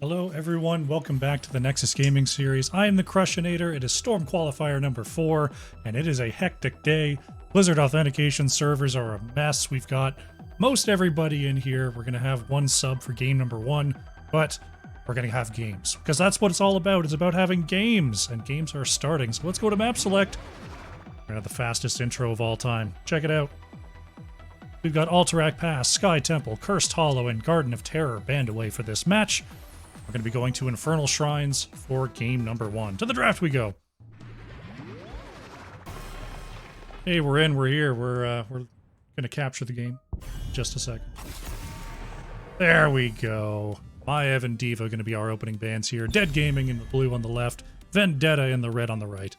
Hello everyone, welcome back to the Nexus Gaming Series. I am the Crushinator, it is Storm Qualifier number 4, and it is a hectic day. Blizzard authentication servers are a mess. We've got most everybody in here. We're going to have one sub for game number 1, but we're going to have games. Because that's what it's all about, it's about having games, and games are starting. So let's go to map select. We're going to have the fastest intro of all time. Check it out. We've got Alterac Pass, Sky Temple, Cursed Hollow, and Garden of Terror banned away for this match. We're going to be going to Infernal Shrines for game number 1. To the draft we go. Hey, we're in, we're here. We're going to capture the game. Just a second. There we go. Maev and Diva going to be our opening bands here. Dead Gaming in the blue on the left. Vendetta in the red on the right.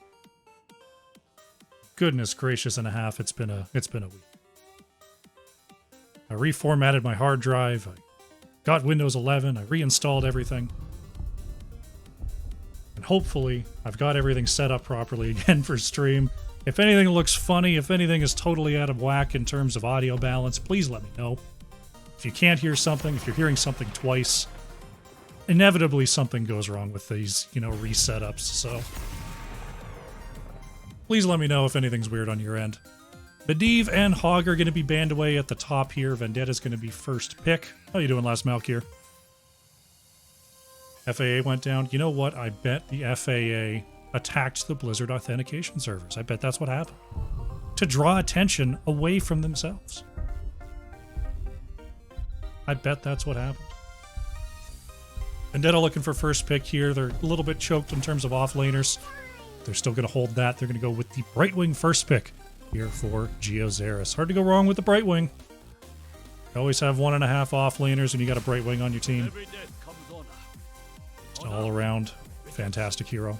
Goodness gracious and a half, it's been a week. I reformatted my hard drive. I got Windows 11, I reinstalled everything. And hopefully, I've got everything set up properly again for stream. If anything looks funny, if anything is totally out of whack in terms of audio balance, please let me know. If you can't hear something, if you're hearing something twice, inevitably something goes wrong with these, resetups, so please let me know if anything's weird on your end. Medivh and Hog are going to be banned away at the top here. Vendetta's going to be first pick. How you doing, last Malkir? FAA went down. You know what? I bet the FAA attacked the Blizzard authentication servers. I bet that's what happened. To draw attention away from themselves. I bet that's what happened. Vendetta looking for first pick here. They're a little bit choked in terms of offlaners. They're still going to hold that. They're going to go with the Brightwing first pick here for Geozaris. Hard to go wrong with the Brightwing. You always have 1.5 offlaners when you got a Brightwing on your team. Just all around fantastic hero.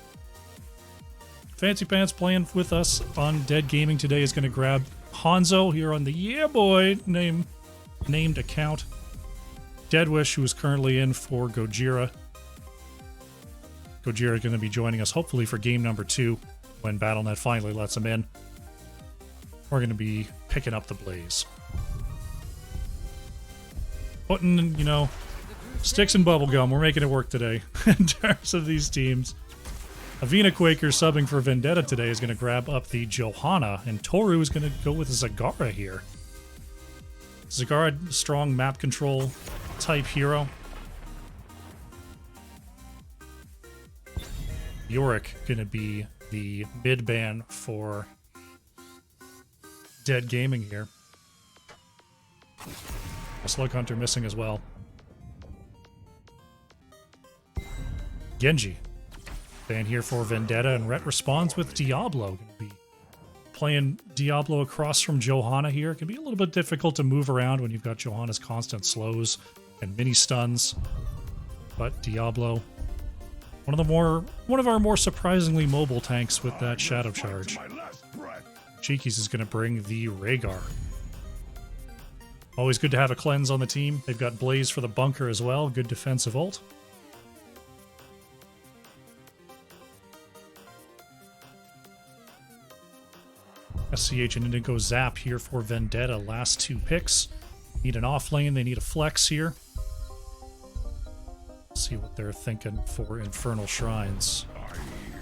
Fancy Pants playing with us on Dead Gaming today is going to grab Hanzo here on the Yeah Boy named account. Deadwish, who is currently in for Gojira. Gojira is going to be joining us hopefully for game number 2 when BattleNet finally lets him in. We're going to be picking up the Blaze. Putting, sticks and bubblegum. We're making it work today in terms of these teams. Avina Quaker subbing for Vendetta today is going to grab up the Johanna, and Toru is going to go with Zagara here. Zagara, strong map control type hero. Yorick going to be the mid ban for Dead Gaming here. A Slug Hunter missing as well. Genji. Ban here for Vendetta, and Rhett responds with Diablo. Gonna be playing Diablo across from Johanna here. It can be a little bit difficult to move around when you've got Johanna's constant slows and mini stuns. But Diablo, one of our more surprisingly mobile tanks with that Shadow Charge. Cheekies is going to bring the Rhaegar. Always good to have a cleanse on the team. They've got Blaze for the bunker as well. Good defensive ult. SCH and Indigo Zap here for Vendetta. Last 2 picks. Need an off lane. They need a flex here. Let's see what they're thinking for Infernal Shrines.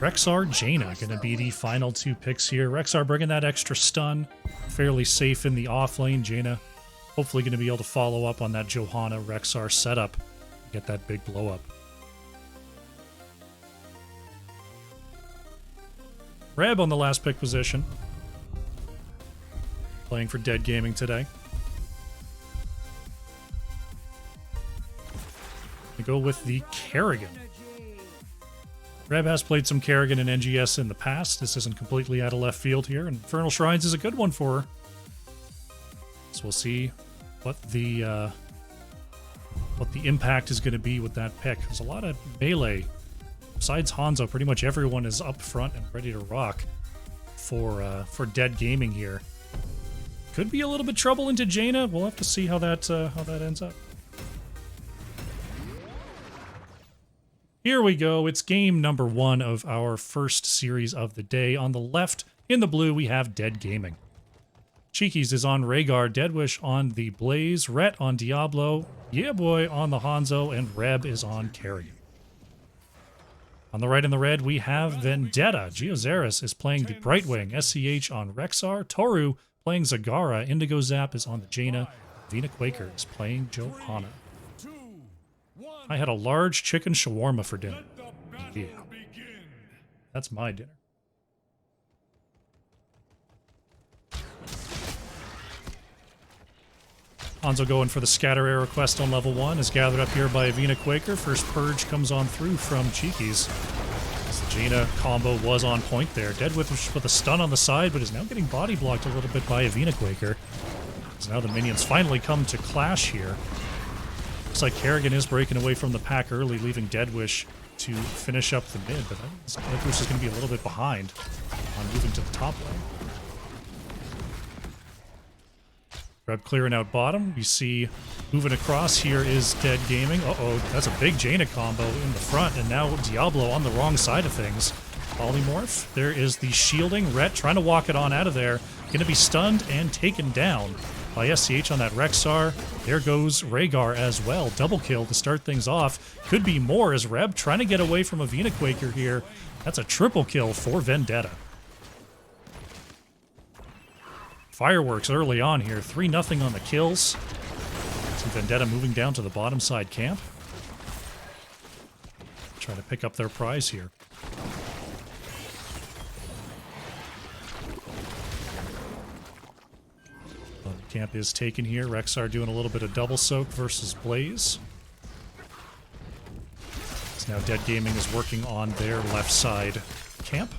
Rexar, Jaina going to be the final 2 picks here. Rexar bringing that extra stun. Fairly safe in the off lane. Jaina hopefully going to be able to follow up on that Johanna Rexar setup. Get that big blow up. Reb on the last pick position. Playing for Dead Gaming today. We go with the Kerrigan. Reb has played some Kerrigan and NGS in the past. This isn't completely out of left field here. Infernal Shrines is a good one for her. So we'll see what the impact is going to be with that pick. There's a lot of melee. Besides Hanzo, pretty much everyone is up front and ready to rock for Dead Gaming here. Could be a little bit trouble into Jaina. We'll have to see how that ends up. Here we go. It's game number 1 of our first series of the day. On the left, in the blue, we have Dead Gaming. Cheekies is on Rhaegar, Deadwish on the Blaze, Rhett on Diablo, Yeah Boy on the Hanzo, and Reb is on Kerrigan. On the right in the red, we have Vendetta. Geozaris is playing the Brightwing, SCH on Rexar, Toru playing Zagara, Indigo Zap is on the Jaina, Vina Quaker is playing Johanna. I had a large chicken shawarma for dinner. Yeah. That's my dinner. Hanzo going for the scatter arrow quest on level 1 is gathered up here by Vina Quaker. First purge comes on through from Cheekies. As the Jaina combo was on point there. Deadwish with a stun on the side, but is now getting body blocked a little bit by Vina Quaker. So now the minions finally come to clash here. Looks like Kerrigan is breaking away from the pack early, leaving Deadwish to finish up the mid, but Deadwish is going to be a little bit behind on moving to the top lane. Reb clearing out bottom. We see moving across here is Dead Gaming. Uh-oh, that's a big Jaina combo in the front, and now Diablo on the wrong side of things. Polymorph. There is the shielding. Rhett trying to walk it on out of there. Going to be stunned and taken down by SCH on that Rexar. There goes Rhaegar as well. Double kill to start things off. Could be more as Reb trying to get away from a Vina Quaker here. That's a triple kill for Vendetta. Fireworks early on here. 3-0 on the kills. See Vendetta moving down to the bottom side camp. Try to pick up their prize here. Well, the camp is taken here. Rexar doing a little bit of double soak versus Blaze. So now Dead Gaming is working on their left side camp.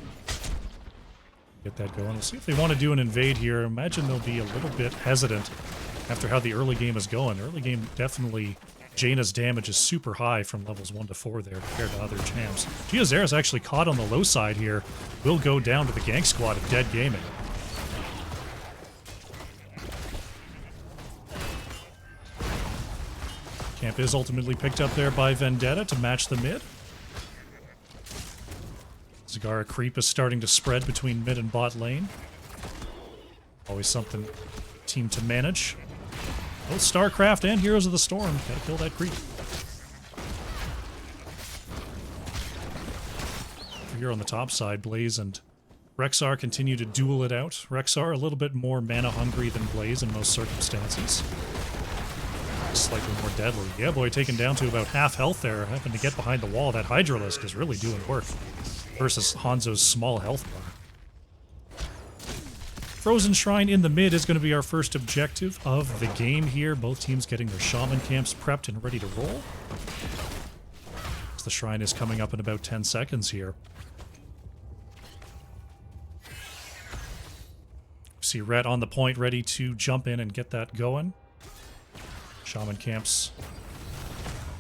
Get that going. We'll see if they want to do an invade here. Imagine they'll be a little bit hesitant after how the early game is going. Early game, definitely, Jaina's damage is super high from levels 1 to 4 there compared to other champs. Geozaris actually caught on the low side here. Will go down to the gank squad of Dead Gaming. Camp is ultimately picked up there by Vendetta to match the mid. Zagara creep is starting to spread between mid and bot lane. Always something team to manage. Both StarCraft and Heroes of the Storm. Gotta kill that creep. Here on the top side, Blaze and Rexar continue to duel it out. Rexar a little bit more mana hungry than Blaze in most circumstances. Slightly more deadly. Yeah, boy, taken down to about half health there. Having to get behind the wall. That Hydralisk is really doing work versus Hanzo's small health bar. Frozen Shrine in the mid is going to be our first objective of the game here. Both teams getting their shaman camps prepped and ready to roll. The shrine is coming up in about 10 seconds here. See Red on the point, ready to jump in and get that going. Shaman camps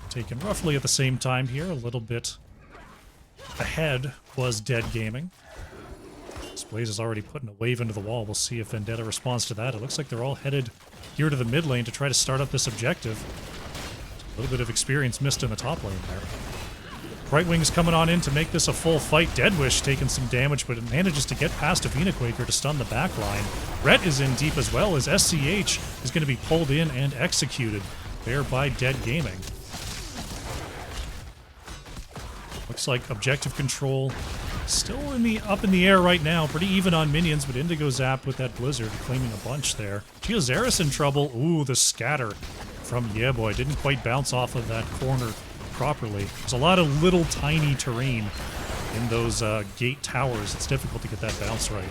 taken roughly at the same time here. A little bit ahead was Dead Gaming. This Blaze is already putting a wave into the wall. We'll see if Vendetta responds to that. It looks like they're all headed here to the mid lane to try to start up this objective. A little bit of experience missed in the top lane there. Brightwing's coming on in to make this a full fight. Deadwish taking some damage, but it manages to get past a Vina Quaker to stun the back line. Rhett is in deep as well, as SCH is going to be pulled in and executed there by Dead Gaming. Looks like objective control still up in the air right now. Pretty even on minions, but Indigo Zap with that Blizzard claiming a bunch there. Geozaris in trouble. Ooh, the scatter from Yeah Boy. Didn't quite bounce off of that corner properly. There's a lot of little tiny terrain in those gate towers. It's difficult to get that bounce right.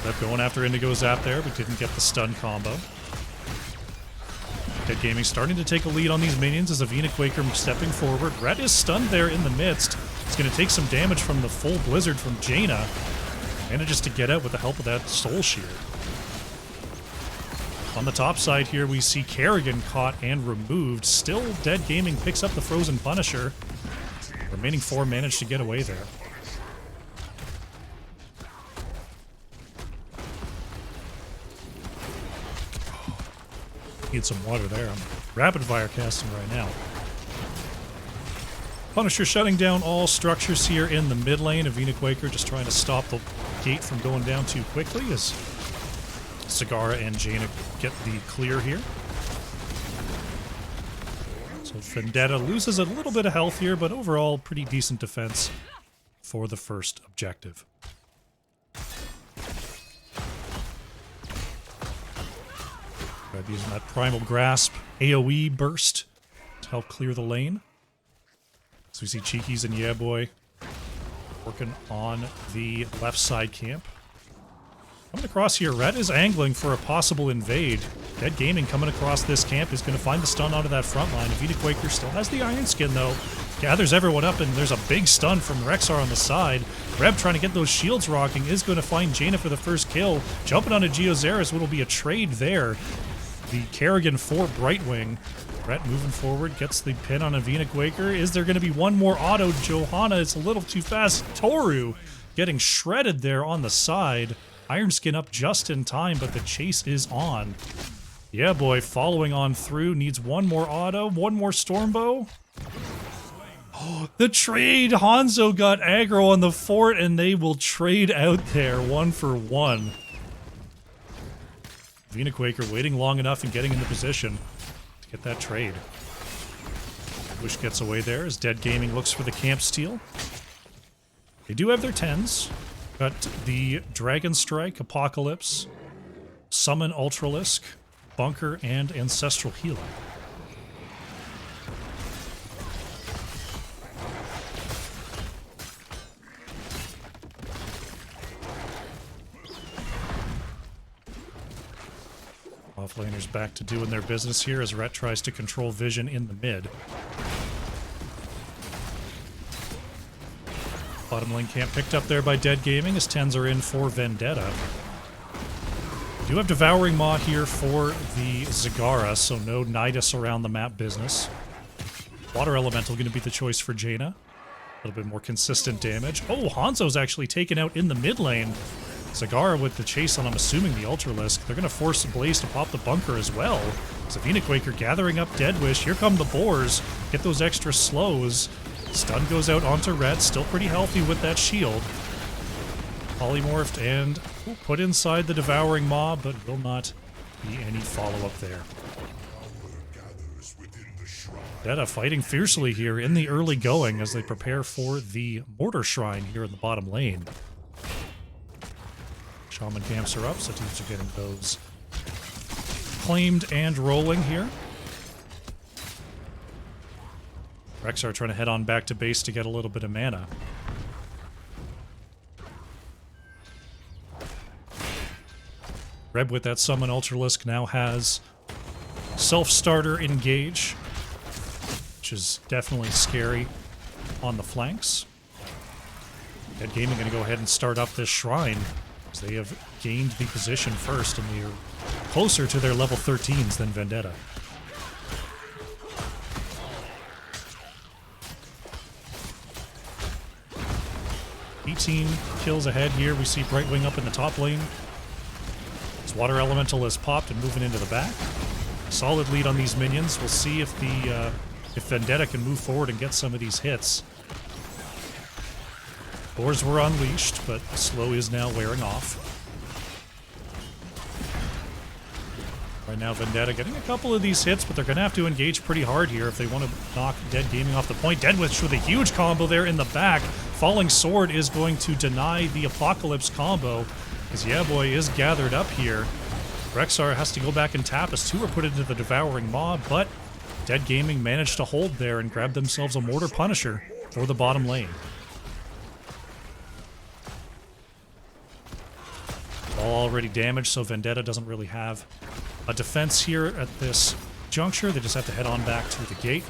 Kept going after Indigo Zap there, but didn't get the stun combo. Dead Gaming starting to take a lead on these minions as a Vina Quaker stepping forward. Red is stunned there in the midst. He's going to take some damage from the full Blizzard from Jaina. Manages to get out with the help of that Soul Shear. On the top side here, we see Kerrigan caught and removed. Still, Dead Gaming picks up the Frozen Punisher. Remaining 4 managed to get away there. Need some water there. I'm rapid fire casting right now. Punisher shutting down all structures here in the mid lane. Avina Quaker just trying to stop the gate from going down too quickly as Zagara and Jaina get the clear here. So Vendetta loses a little bit of health here, but overall pretty decent defense for the first objective. Reb using that Primal Grasp AoE burst to help clear the lane. So we see Cheekies and Yeah Boy working on the left side camp. Coming across here, Red is angling for a possible invade. Dead Gaming coming across this camp is going to find the stun onto that front line. Avita Quaker still has the Iron Skin though. Gathers everyone up and there's a big stun from Rexar on the side. Reb trying to get those shields rocking is going to find Jaina for the first kill. Jumping onto Geozaris, what'll be a trade there. The Kerrigan for Brightwing. Brett moving forward, gets the pin on Avina Quaker. Is there going to be one more auto? Johanna is a little too fast. Toru getting shredded there on the side. Iron Skin up just in time, but the chase is on. Yeah, boy, following on through. Needs one more auto, one more Stormbow. Oh, the trade! Hanzo got aggro on the fort, and they will trade out there 1-for-1. Avina Quaker waiting long enough and getting into position to get that trade. Wish gets away there as Dead Gaming looks for the camp steal. They do have their 10s. Got the Dragon Strike, Apocalypse, Summon Ultralisk, Bunker, and Ancestral Healer. Offlaners back to doing their business here as Rhett tries to control vision in the mid. Bottom lane camp picked up there by Dead Gaming as 10s are in for Vendetta. We do have Devouring Maw here for the Zagara, so no Nidus around the map business. Water Elemental going to be the choice for Jaina. A little bit more consistent damage. Oh, Hanzo's actually taken out in the mid lane. Zagara with the chase on, I'm assuming, the Ultralisk. They're going to force Blaze to pop the bunker as well. Savina Quaker gathering up Dead Wish. Here come the Boars. Get those extra slows. Stun goes out onto Red. Still pretty healthy with that shield. Polymorphed and put inside the Devouring Maw, but will not be any follow-up there. Vendetta fighting fiercely here in the early going as they prepare for the Mortar Shrine here in the bottom lane. Shaman camps are up, so teams are getting those claimed and rolling here. Rexar trying to head on back to base to get a little bit of mana. Reb with that Summon Ultralisk now has Self-Starter Engage, which is definitely scary on the flanks. Dead Gaming going to go ahead and start up this shrine. They have gained the position first, and they are closer to their level 13s than Vendetta. Kills ahead here. We see Brightwing up in the top lane. His Water Elemental is popped and moving into the back. Solid lead on these minions. We'll see if the if Vendetta can move forward and get some of these hits. Boars were unleashed, but slow is now wearing off. Right now, Vendetta getting a couple of these hits, but they're going to have to engage pretty hard here if they want to knock Dead Gaming off the point. Deadwish with a huge combo there in the back. Falling Sword is going to deny the Apocalypse combo, because Yeah Boy is gathered up here. Rexar has to go back and tap as two are put into the Devouring Maw, but Dead Gaming managed to hold there and grab themselves a Mortar Punisher for the bottom lane. All already damaged, so Vendetta doesn't really have a defense here at this juncture. They just have to head on back to the gate.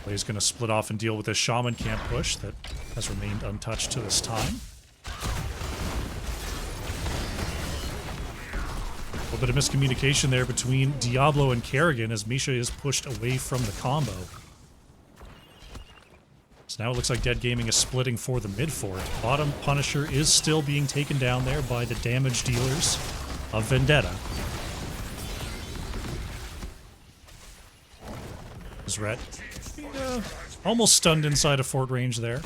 Blaze going to split off and deal with this Shaman camp push that has remained untouched to this time. A little bit of miscommunication there between Diablo and Kerrigan as Misha is pushed away from the combo. So now it looks like Dead Gaming is splitting for the mid fort. Bottom Punisher is still being taken down there by the damage dealers of Vendetta. As Rhett. Almost stunned inside of fort range there.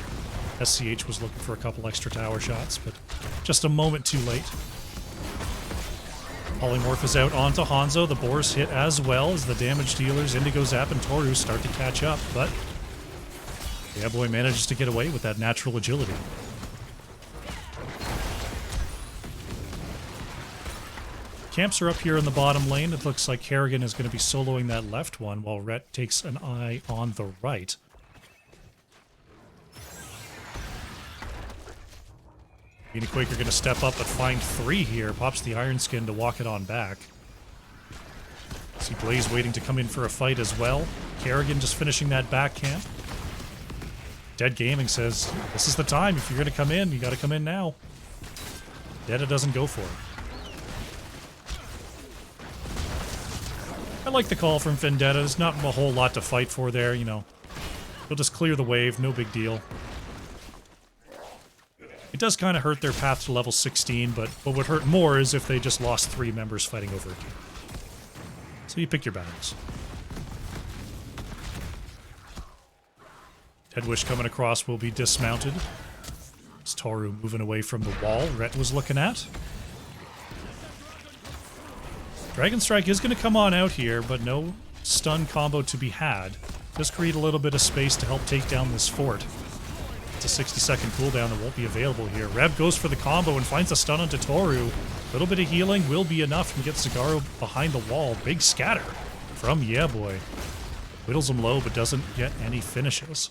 SCH was looking for a couple extra tower shots, but just a moment too late. Polymorph is out onto Hanzo. The Boars hit as well as the damage dealers Indigo Zap and Toru start to catch up, but yeah, boy manages to get away with that natural agility. Camps are up here in the bottom lane. It looks like Kerrigan is going to be soloing that left one while Rhett takes an eye on the right. Quaker going to step up but find 3 here. Pops the Iron Skin to walk it on back. See Blaze waiting to come in for a fight as well. Kerrigan just finishing that back camp. Dead Gaming says, this is the time. If you're going to come in, you got to come in now. Vendetta doesn't go for it. I like the call from Vendetta. There's not a whole lot to fight for there, you know. He'll just clear the wave, no big deal. It does kind of hurt their path to level 16, but what would hurt more is if they just lost 3 members fighting over a team. So you pick your battles. Deadwish coming across will be dismounted. It's Toru moving away from the wall Rhett was looking at. Dragon Strike is going to come on out here, but no stun combo to be had. Just create a little bit of space to help take down this fort. It's a 60-second cooldown that won't be available here. Reb goes for the combo and finds a stun onto Toru. A little bit of healing will be enough and get Zagaro behind the wall. Big scatter from Yeah Boy. Whittles him low but doesn't get any finishes.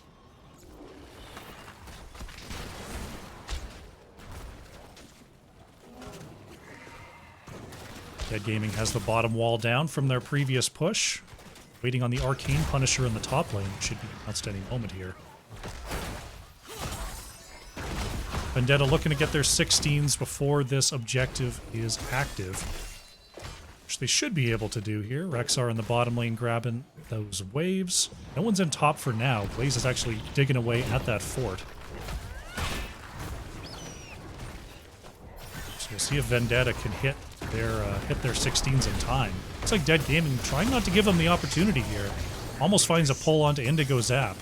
Dead Gaming has the bottom wall down from their previous push. Waiting on the Arcane Punisher in the top lane, which should be announced any moment here. Vendetta looking to get their 16s before this objective is active. Which they should be able to do here. Rexar in the bottom lane grabbing those waves. No one's in top for now. Blaze is actually digging away at that fort. So we'll see if Vendetta can hit their 16s in time. Looks like Dead Gaming trying not to give them the opportunity here. Almost finds a pull onto Indigo Zap.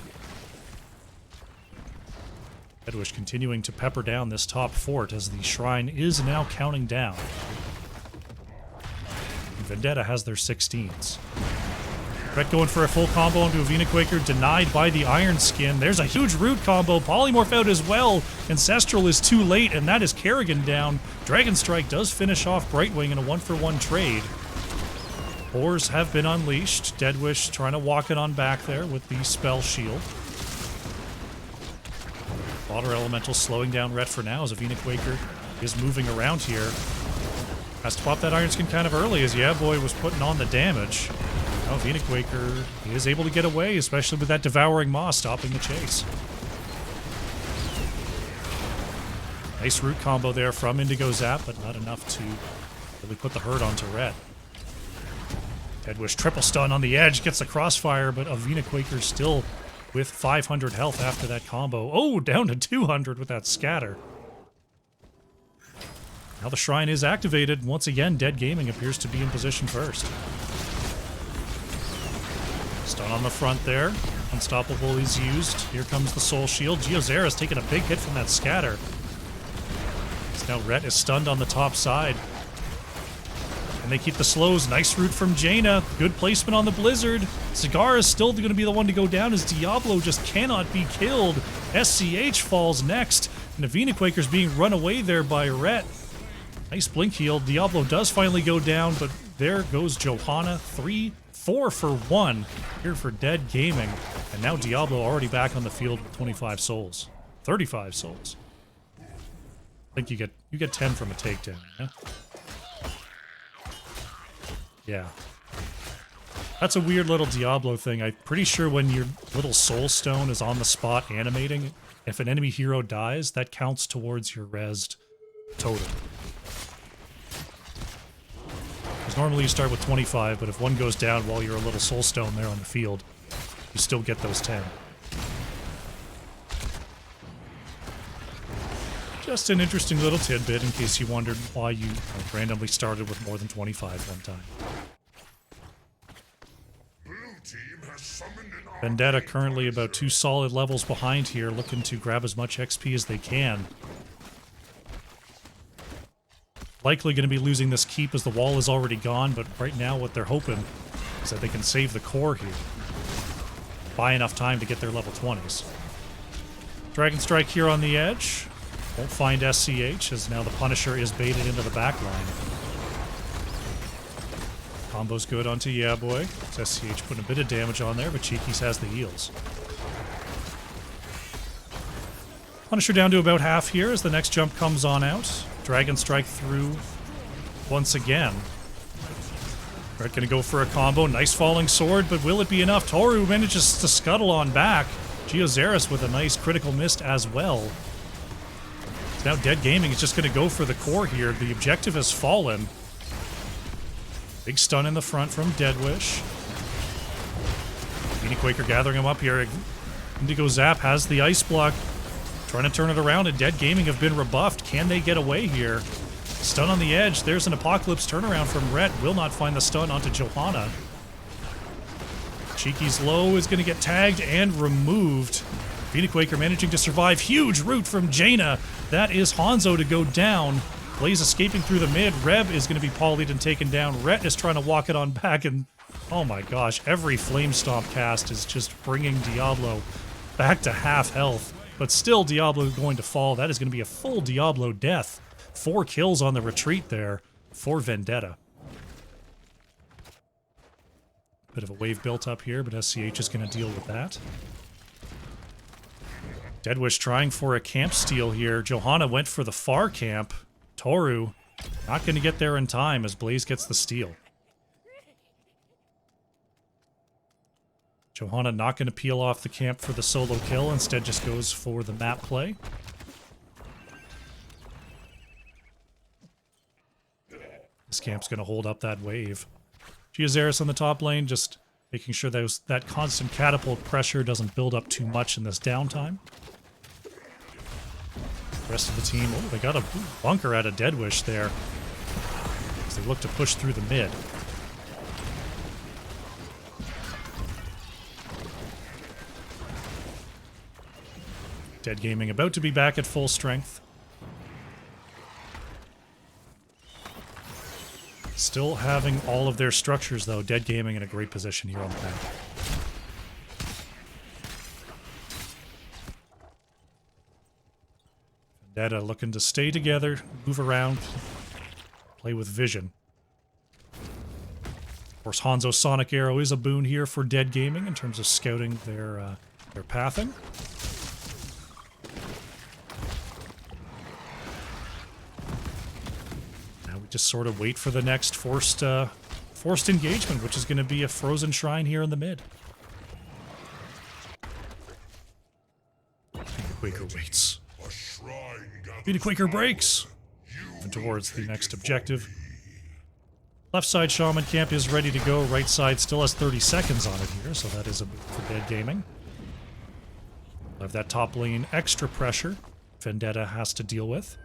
Deadwish continuing to pepper down this top fort as the shrine is now counting down. And Vendetta has their 16s. Brett going for a full combo into Avina Quaker, denied by the Iron Skin. There's a huge root combo. Polymorph out as well. Ancestral is too late, and that is Kerrigan down. Dragon Strike does finish off Brightwing in a 1-for-1 trade. Boars have been unleashed. Deadwish trying to walk it on back there with the spell shield. Water Elemental slowing down Rhett for now as Avina Quaker is moving around here. Has to pop that Iron Skin kind of early as Yeah Boy was putting on the damage. Now Avina Quaker is able to get away, especially with that Devouring Maw stopping the chase. Nice root combo there from Indigo Zap, but not enough to really put the hurt onto Rhett. Deadwish triple stun on the edge, gets the crossfire, but Avina Quaker still with 500 health after that combo. Oh, down to 200 with that scatter. Now the shrine is activated. Once again, Dead Gaming appears to be in position first. Stun on the front there. Unstoppable is used. Here comes the Soul Shield. Geozera's taking a big hit from that scatter. So now Rhett is stunned on the top side. And they keep the slows. Nice root from Jaina. Good placement on the Blizzard. Cigar is still going to be the one to go down as Diablo just cannot be killed. SCH falls next. And Avina Quaker's being run away there by Rhett. Nice blink heal. Diablo does finally go down, but there goes Johanna. 4 for 1 here for Dead Gaming. And now Diablo already back on the field with 25 souls. 35 souls. I think you get 10 from a takedown, yeah? Yeah. That's a weird little Diablo thing. I'm pretty sure when your little soul stone is on the spot animating, if an enemy hero dies, that counts towards your resed total. Because normally you start with 25, but if one goes down while you're a little soul stone there on the field, you still get those 10. Just an interesting little tidbit in case you wondered why you randomly started with more than 25 one time. Blue team has summoned an Vendetta currently about 2 solid levels behind here, looking to grab as much XP as they can. Likely going to be losing this keep as the wall is already gone, but right now what they're hoping is that they can save the core here. Buy enough time to get their level 20s. Dragon Strike here on the edge. Won't find SCH, as now the Punisher is baited into the back line. Combo's good onto Yeah Boy. It's SCH putting a bit of damage on there, but Cheekies has the heals. Punisher down to about half here as the next jump comes on out. Dragon Strike through once again. Red gonna go for a combo. Nice falling sword, but will it be enough? Toru manages to scuttle on back. Geozaris with a nice critical miss as well. Now Dead Gaming is just gonna go for the core here. The objective has fallen. Big stun in the front from Deadwish. Meanie Quaker gathering him up here. Indigo Zap has the ice block. Trying to turn it around, and Dead Gaming have been rebuffed. Can they get away here? Stun on the edge. There's an Apocalypse turnaround from Rhett. Will not find the stun onto Johanna. Cheeky's low is going to get tagged and removed. Meanie Quaker managing to survive. Huge root from Jaina. That is Hanzo to go down. Blaze escaping through the mid. Reb is going to be polyed and taken down. Rhett is trying to walk it on back, and oh my gosh, every Flame Stomp cast is just bringing Diablo back to half health. But still, Diablo going to fall. That is going to be a full Diablo death. 4 kills on the retreat there for Vendetta. Bit of a wave built up here, but SCH is going to deal with that. Deadwish trying for a camp steal here. Johanna went for the far camp. Toru not going to get there in time as Blaze gets the steal. Johanna not going to peel off the camp for the solo kill, instead just goes for the map play. This camp's going to hold up that wave. Geozaris on the top lane, just making sure that constant catapult pressure doesn't build up too much in this downtime. The rest of the team, oh, they got a bunker out of Deadwish there as they look to push through the mid. Dead Gaming about to be back at full strength. Still having all of their structures, though. Dead Gaming in a great position here on the map. Vendetta looking to stay together, move around, play with vision. Of course, Hanzo's Sonic Arrow is a boon here for Dead Gaming in terms of scouting their pathing. Just sort of wait for the next forced engagement, which is going to be a frozen shrine here in the mid. Meanie Quaker waits. Meanie Quaker breaks. And towards the next objective. Left side Shaman camp is ready to go. Right side still has 30 seconds on it here, so that is a move for Dead Gaming. We'll have that top lane extra pressure Vendetta has to deal with.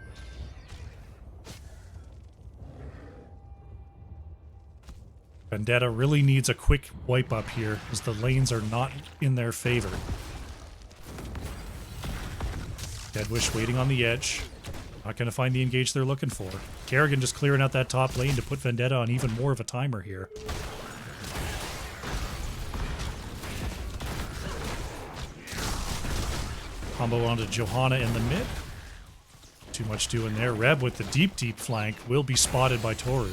Vendetta really needs a quick wipe up here, as the lanes are not in their favor. Deadwish waiting on the edge. Not going to find the engage they're looking for. Kerrigan just clearing out that top lane to put Vendetta on even more of a timer here. Combo onto Johanna in the mid. Too much doing there. Reb with the deep flank will be spotted by Toru.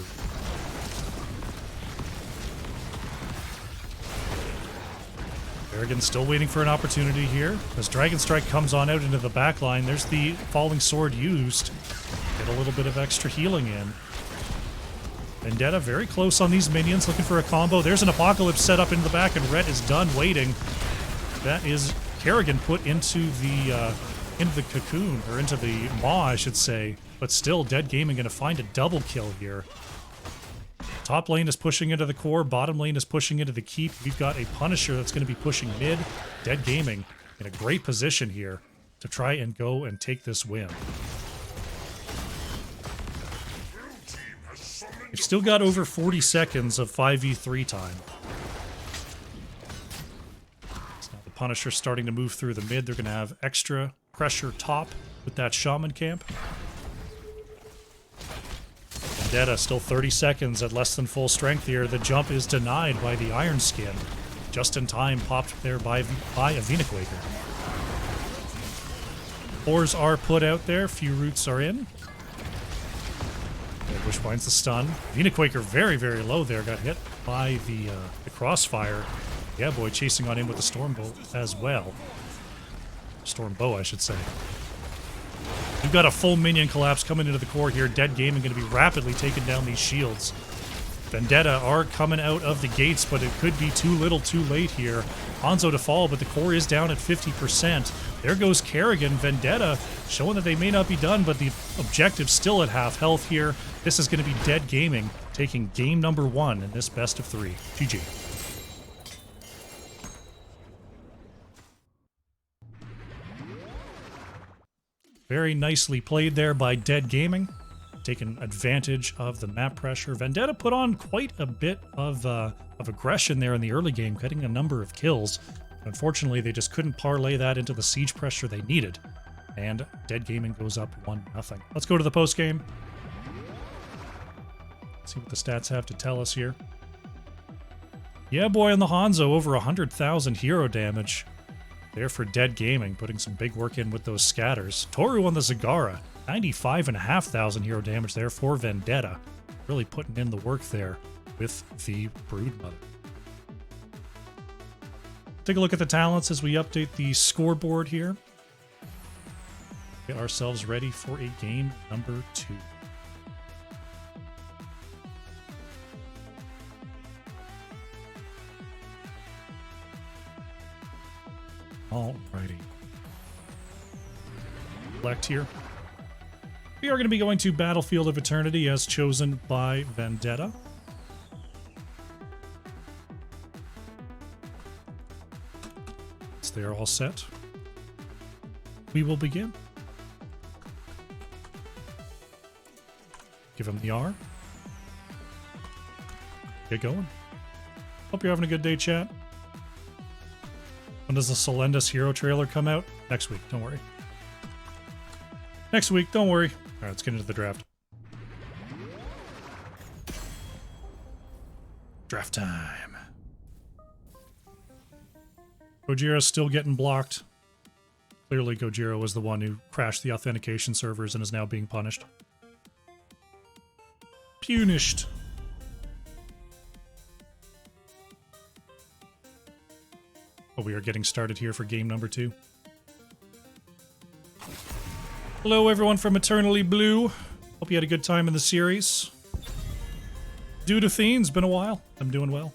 Kerrigan still waiting for an opportunity here. As Dragon Strike comes on out into the back line, there's the falling sword used. Get a little bit of extra healing in. Vendetta very close on these minions, looking for a combo. There's an Apocalypse set up into the back, and Rhett is done waiting. That is Kerrigan put into the cocoon, or into the maw, I should say. But still, Dead Gaming going to find a double kill here. Top lane is pushing into the core, bottom lane is pushing into the keep. We've got a Punisher that's going to be pushing mid. Dead Gaming in a great position here to try and go and take this win. We've still got over 40 seconds of 5v3 time. Punisher starting to move through the mid. They're going to have extra pressure top with that Shaman camp. Vendetta still 30 seconds at less than full strength here. The jump is denied by the Iron Skin. Just in time, popped there by a Venequaker. Ores are put out there. Few roots are in. Which finds the stun. Venequaker very, very low there. Got hit by the crossfire. Yeah, boy, chasing on him with the Stormbow as well. Stormbow, I should say. We've got a full minion collapse coming into the core here. Dead Gaming going to be rapidly taking down these shields. Vendetta are coming out of the gates, but it could be too little too late here. Hanzo to fall, but the core is down at 50%. There goes Kerrigan. Vendetta showing that they may not be done, but the objective's still at half health here. This is going to be Dead Gaming taking game number 1 in this best of 3. GG. Very nicely played there by Dead Gaming, taking advantage of the map pressure. Vendetta put on quite a bit of aggression there in the early game, getting a number of kills. Unfortunately, they just couldn't parlay that into the siege pressure they needed. And Dead Gaming goes up 1-0. Let's go to the post game. See what the stats have to tell us here. Yeah, boy, on the Hanzo, over 100,000 hero damage. There for Dead Gaming, putting some big work in with those scatters. Toru on the Zagara, 95,500 hero damage there for Vendetta. Really putting in the work there with the Broodmother. Take a look at the talents as we update the scoreboard here. Get ourselves ready for a game number 2. Alrighty. Select here. We are going to be going to Battlefield of Eternity as chosen by Vendetta. So they're all set. We will begin. Give him the R. Get going. Hope you're having a good day, chat. When does the Solendus Hero trailer come out? Next week, don't worry. Next week, don't worry. Alright, let's get into the draft. Draft time. Gojira's still getting blocked. Clearly, Gojira was the one who crashed the authentication servers and is now being punished. Punished. But we are getting started here for game number 2. Hello, everyone from Eternally Blue. Hope you had a good time in the series. Dude Athene's been a while. I'm doing well.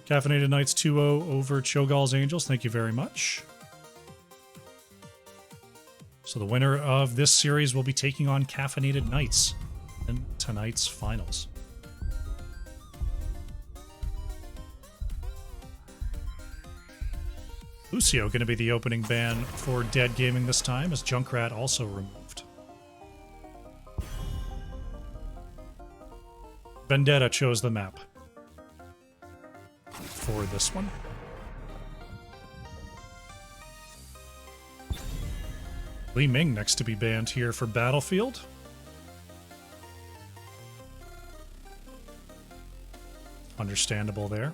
Caffeinated Knights 2-0 over Cho'Gall's Angels. Thank you very much. So the winner of this series will be taking on Caffeinated Knights in tonight's finals. Lucio going to be the opening ban for Dead Gaming this time, as Junkrat also removed. Vendetta chose the map for this one. Li Ming next to be banned here for Battlefield. Understandable there.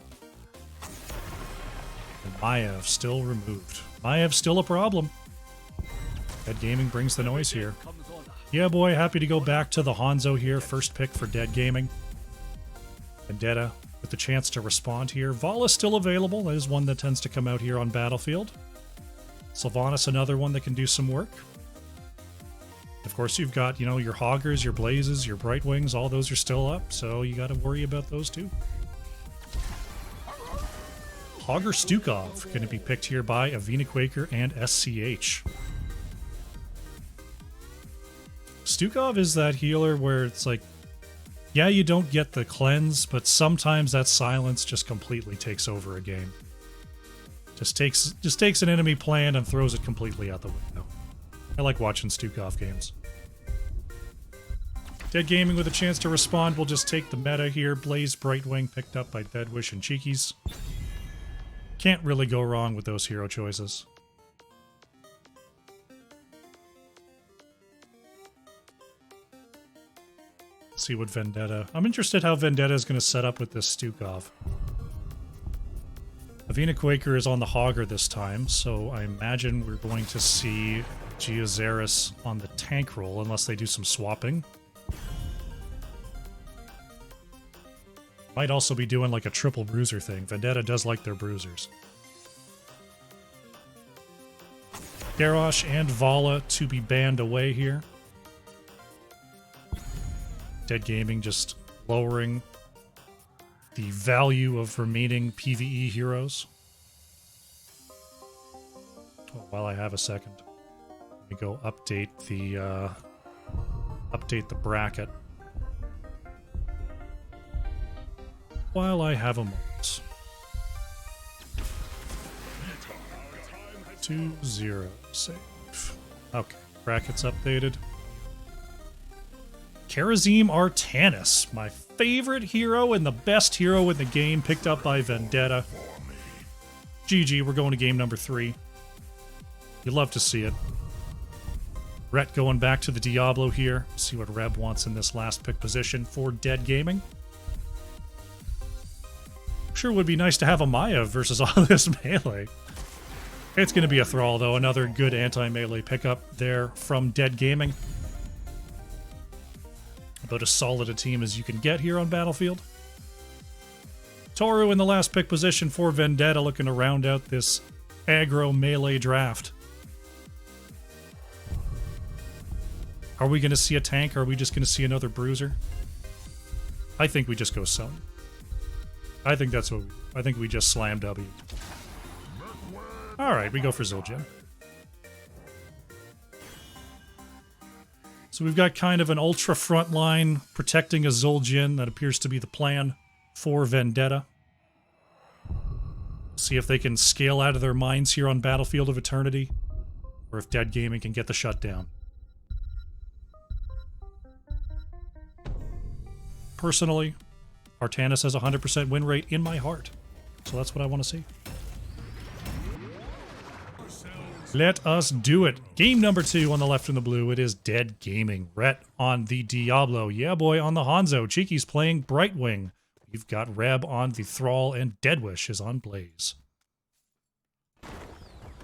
And Maiev still removed. Maiev still a problem. Dead Gaming brings the noise here. Yeah, boy, happy to go back to the Hanzo here. First pick for Dead Gaming. Vendetta with the chance to respond here. Vala still available. That is one that tends to come out here on Battlefield. Sylvanas, another one that can do some work. Of course, you've got, you know, your Hoggers, your Blazes, your Brightwings. All those are still up, so you got to worry about those too. Hogger Stukov going to be picked here by Avina Quaker and SCH. Stukov is that healer where it's like, yeah, you don't get the cleanse, but sometimes that silence just completely takes over a game. Just takes an enemy plan and throws it completely out the window. I like watching Stukov games. Dead Gaming with a chance to respond will just take the meta here. Blaze Brightwing picked up by Deadwish and Cheekies. Can't really go wrong with those hero choices. See what Vendetta... I'm interested how Vendetta is going to set up with this Stukov. Avina Quaker is on the Hogger this time, so I imagine we're going to see Geozaris on the tank roll, unless they do some swapping. Might also be doing like a triple bruiser thing. Vendetta does like their bruisers. Garrosh and Vala to be banned away here. Dead Gaming just lowering the value of remaining PvE heroes. Well, while I have a second, let me go update the bracket. While I have a moment. 2-0 save. Okay, brackets updated. Karazim Artanis, my favorite hero and the best hero in the game, picked up by Vendetta. GG, we're going to game number 3. You love to see it. Rhett going back to the Diablo here. See what Reb wants in this last pick position for Dead Gaming. Sure would be nice to have a Maya versus all this melee. It's going to be a Thrall, though. Another good anti-melee pickup there from Dead Gaming. About as solid a team as you can get here on Battlefield. Toru in the last pick position for Vendetta, looking to round out this aggro melee draft. Are we going to see a tank, or are we just going to see another bruiser? I think we just go Sony. I think that's what I think we just slam W. Alright, we go for Zul'jin. So we've got kind of an ultra front line protecting a Zul'jin. That appears to be the plan for Vendetta. See if they can scale out of their minds here on Battlefield of Eternity, or if Dead Gaming can get the shutdown. Personally, Artanis has a 100% win rate in my heart, so that's what I want to see. Let us do it. Game number 2 on the left in the blue. It is Dead Gaming. Rhett on the Diablo. Yeah, boy, on the Hanzo. Cheeky's playing Brightwing. We've got Reb on the Thrall, and Deadwish is on Blaze.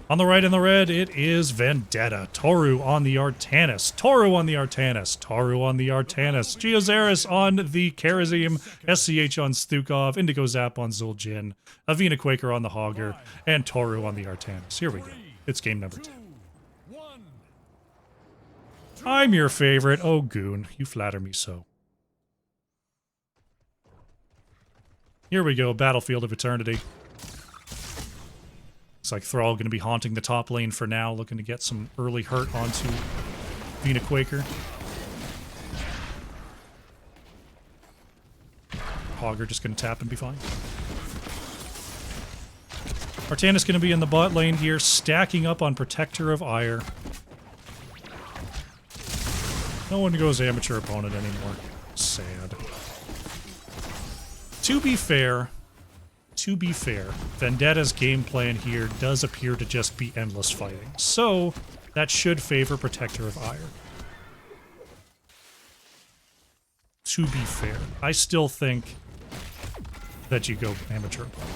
On the right in the red, it is Vendetta. Toru on the Artanis. Toru on the Artanis. Toru on the Artanis. Geozaris on the Karazim. SCH on Stukov. Indigo Zap on Zul'jin. Avina Quaker on the Hogger. And Toru on the Artanis. Here we go. It's game number 2. I'm your favorite. Oh, goon. You flatter me so. Here we go. Battlefield of Eternity. Looks like Thrall going to be haunting the top lane for now, looking to get some early hurt onto Avina Quaker. Hogger just going to tap and be fine. Artanis going to be in the bot lane here, stacking up on Protector of Ire. No one goes amateur opponent anymore. Sad. To be fair, Vendetta's game plan here does appear to just be endless fighting. So, that should favor Protector of Ire. To be fair, I still think that you go amateur opponent.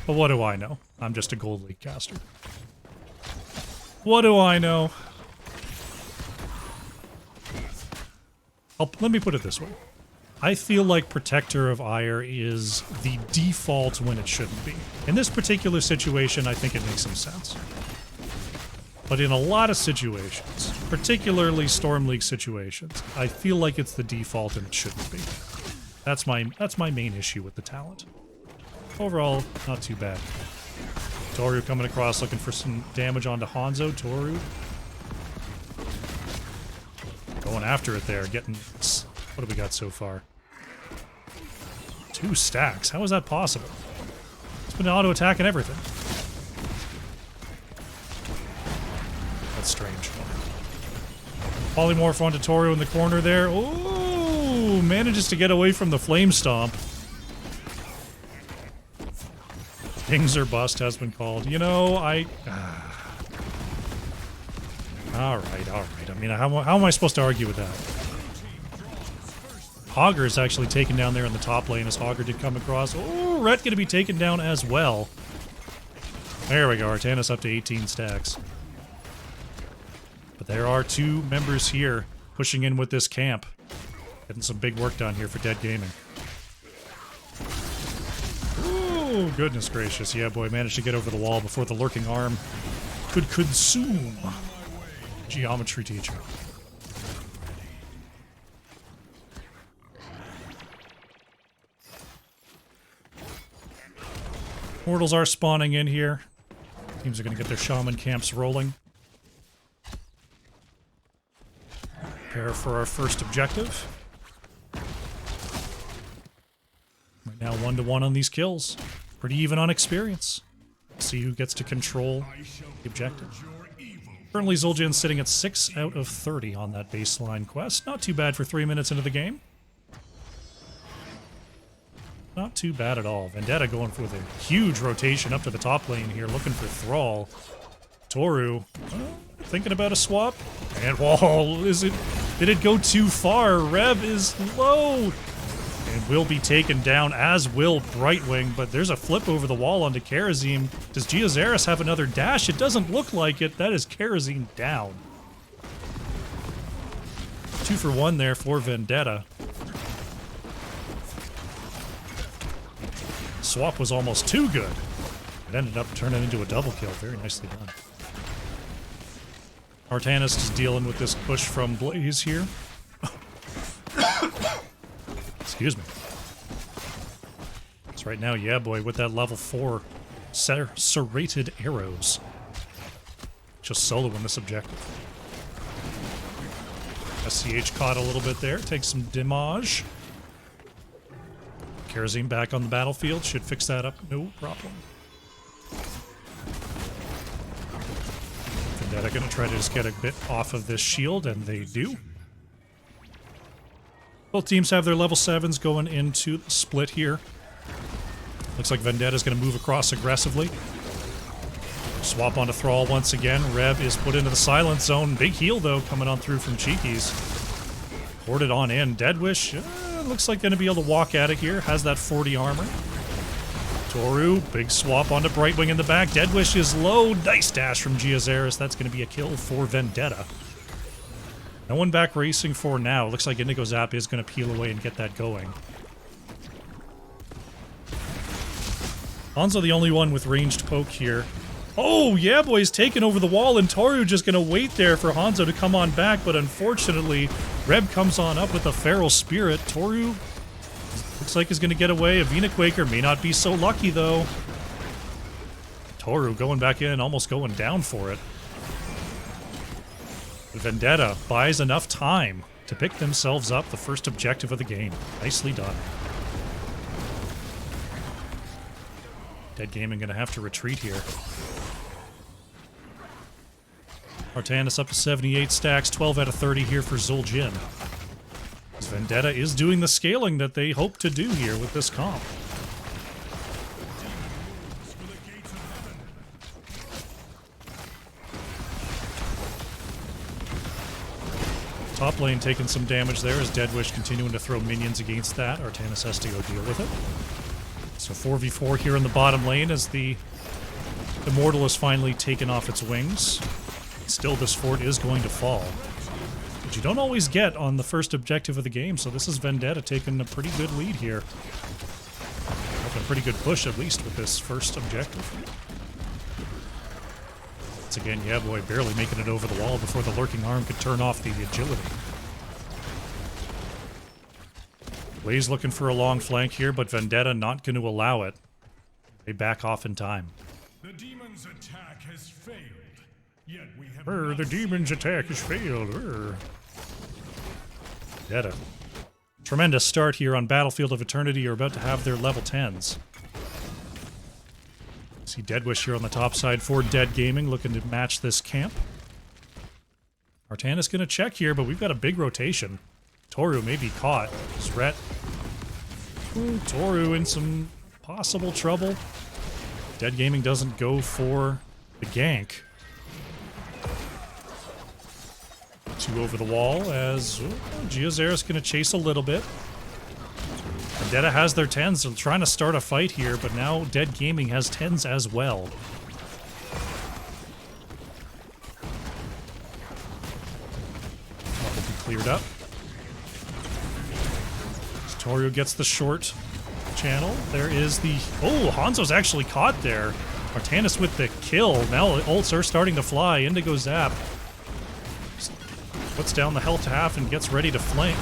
But what do I know? I'm just a Gold League caster. What do I know? Let me put it this way. I feel like Protector of Ire is the default when it shouldn't be. In this particular situation, I think it makes some sense. But in a lot of situations, particularly Storm League situations, I feel like it's the default and it shouldn't be. That's my main issue with the talent. Overall, not too bad. Toru coming across looking for some damage onto Hanzo. Toru going after it there, getting... What have we got so far? 2 stacks. How is that possible? It's been auto attack and everything. That's strange. Polymorph onto Toru in the corner there. Ooh, manages to get away from the Flame Stomp. Pings or bust has been called. You know, All right. I mean, how am I supposed to argue with that? Hogger is actually taken down there in the top lane as Hogger did come across. Oh, Rhett going to be taken down as well. There we go. Artanis up to 18 stacks. But there are two members here pushing in with this camp. Getting some big work done here for Dead Gaming. Oh, goodness gracious. Yeah, boy, managed to get over the wall before the lurking arm could consume Geometry Teacher. Mortals are spawning in here. Teams are going to get their shaman camps rolling. Prepare for our first objective. Right now, 1-to-1 on these kills. Pretty even on experience. See who gets to control the objective. Currently, Zul'jin's sitting at 6 out of 30 on that baseline quest. Not too bad for 3 minutes into the game. Not too bad at all. Vendetta going for a huge rotation up to the top lane here, looking for Thrall. Toru, thinking about a swap. And wall, did it go too far? Reb is low. And will be taken down, as will Brightwing, but there's a flip over the wall onto Karazim. Does Geozaris have another dash? It doesn't look like it. That is Karazim down. 2 for 1 there for Vendetta. Swap was almost too good. It ended up turning into a double kill. Very nicely done. Artanis is dealing with this push from Blaze here. Excuse me. So right now, yeah, boy, with that level 4 serrated arrows. Just soloing this objective. SCH caught a little bit there. Takes some damage. Karazim back on the battlefield. Should fix that up. No problem. Vendetta going to try to just get a bit off of this shield, and they do. Both teams have their level 7s going into the split here. Looks like Vendetta's going to move across aggressively. Swap onto Thrall once again. Reb is put into the silent zone. Big heal, though, coming on through from Cheekies. Ported on in. Deadwish, looks like going to be able to walk at it here. Has that 40 armor. Toru, big swap onto Brightwing in the back. Deadwish is low. Nice dash from Geozaris. That's going to be a kill for Vendetta. No one back racing for now. Looks like Indigo Zap is going to peel away and get that going. Hanzo the only one with ranged poke here. Oh, yeah, boy, he's taken over the wall, and Toru just going to wait there for Hanzo to come on back, but unfortunately, Reb comes on up with a Feral Spirit. Toru looks like he's going to get away. Avina Quaker may not be so lucky, though. Toru going back in, almost going down for it. Vendetta buys enough time to pick themselves up the first objective of the game. Nicely done. Dead Gaming going to have to retreat here. Artanis up to 78 stacks, 12 out of 30 here for Zul'jin. Vendetta is doing the scaling that they hope to do here with this comp. Top lane taking some damage there as Deadwish continuing to throw minions against that. Artanis has to go deal with it. So 4v4 here in the bottom lane as the Immortal is finally taken off its wings. Still, this fort is going to fall. Which you don't always get on the first objective of the game, so this is Vendetta taking a pretty good lead here. A pretty good push, at least, with this first objective. Once again, yeah, boy, barely making it over the wall before the lurking arm could turn off the agility. Blaze looking for a long flank here, but Vendetta not going to allow it. They back off in time. The demon's attack has failed. Yet we have The demon's attack has failed. Vendetta. Tremendous start here on Battlefield of Eternity. You're about to have their level 10s. See Deadwish here on the top side for Dead Gaming, looking to match this camp. Artanis gonna check here, but we've got a big rotation. Toru may be caught. Zret. Toru in some possible trouble. Dead Gaming doesn't go for the gank. 2 over the wall as Geozaris going to chase a little bit. Vendetta has their 10s. They're trying to start a fight here, but now Dead Gaming has 10s as well. That will be cleared up. Toru gets the short channel. There is the... Oh, Hanzo's actually caught there. Artanis with the kill. Now ults are starting to fly. Indigo Zap puts down the health to half and gets ready to flank.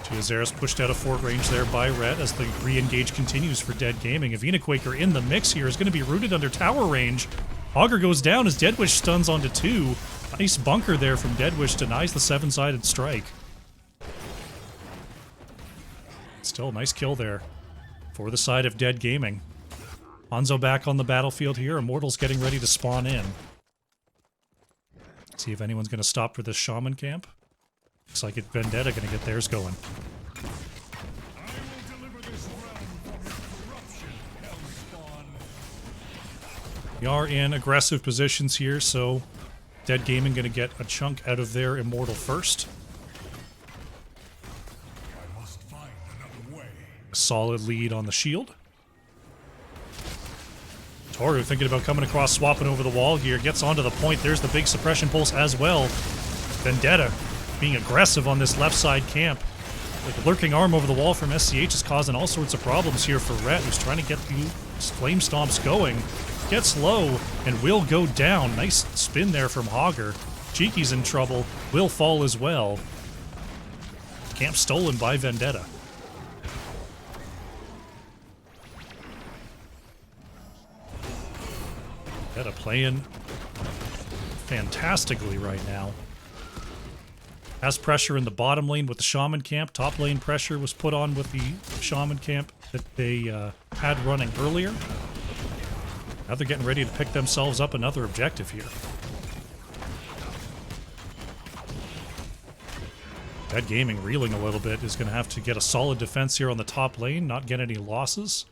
Geozaris pushed out of fort range there by Red as the re-engage continues for Dead Gaming. Avena Quaker in the mix here is going to be rooted under tower range. Augur goes down as Deadwish stuns onto 2. Nice bunker there from Deadwish, denies the 7-sided strike. Still a nice kill there for the side of Dead Gaming. Hanzo back on the battlefield here. Immortal's getting ready to spawn in. See if anyone's going to stop for this shaman camp. Looks like Vendetta going to get theirs going. We are in aggressive positions here, so Dead Gaming going to get a chunk out of their Immortal first. A solid lead on the shield. Toru thinking about coming across, swapping over the wall here. Gets onto the point. There's the big suppression pulse as well. Vendetta being aggressive on this left side camp. Like lurking arm over the wall from SCH is causing all sorts of problems here for Rhett, who's trying to get the flame stomps going. Gets low and will go down. Nice spin there from Hogger. Cheeky's in trouble. Will fall as well. Camp stolen by Vendetta. Vendetta playing fantastically right now. Has pressure in the bottom lane with the Shaman camp. Top lane pressure was put on with the Shaman camp that they had running earlier. Now they're getting ready to pick themselves up another objective here. Dead Gaming reeling a little bit, is going to have to get a solid defense here on the top lane, not get any losses.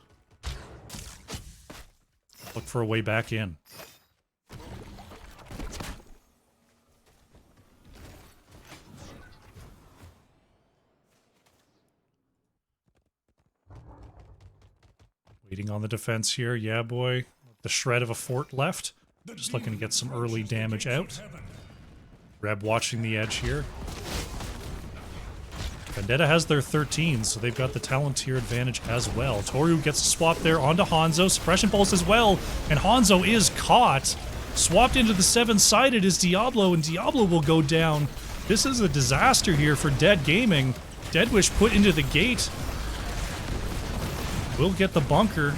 Look for a way back in. Waiting on the defense here. Yeah, boy. The shred of a fort left. Just looking to get some early damage out. Reb watching the edge here. Vendetta has their 13, so they've got the Talontier advantage as well. Toru gets a swap there onto Hanzo. Suppression Pulse as well. And Hanzo is caught. Swapped into the 7-sided is Diablo, and Diablo will go down. This is a disaster here for Dead Gaming. Deadwish put into the gate. Will get the bunker.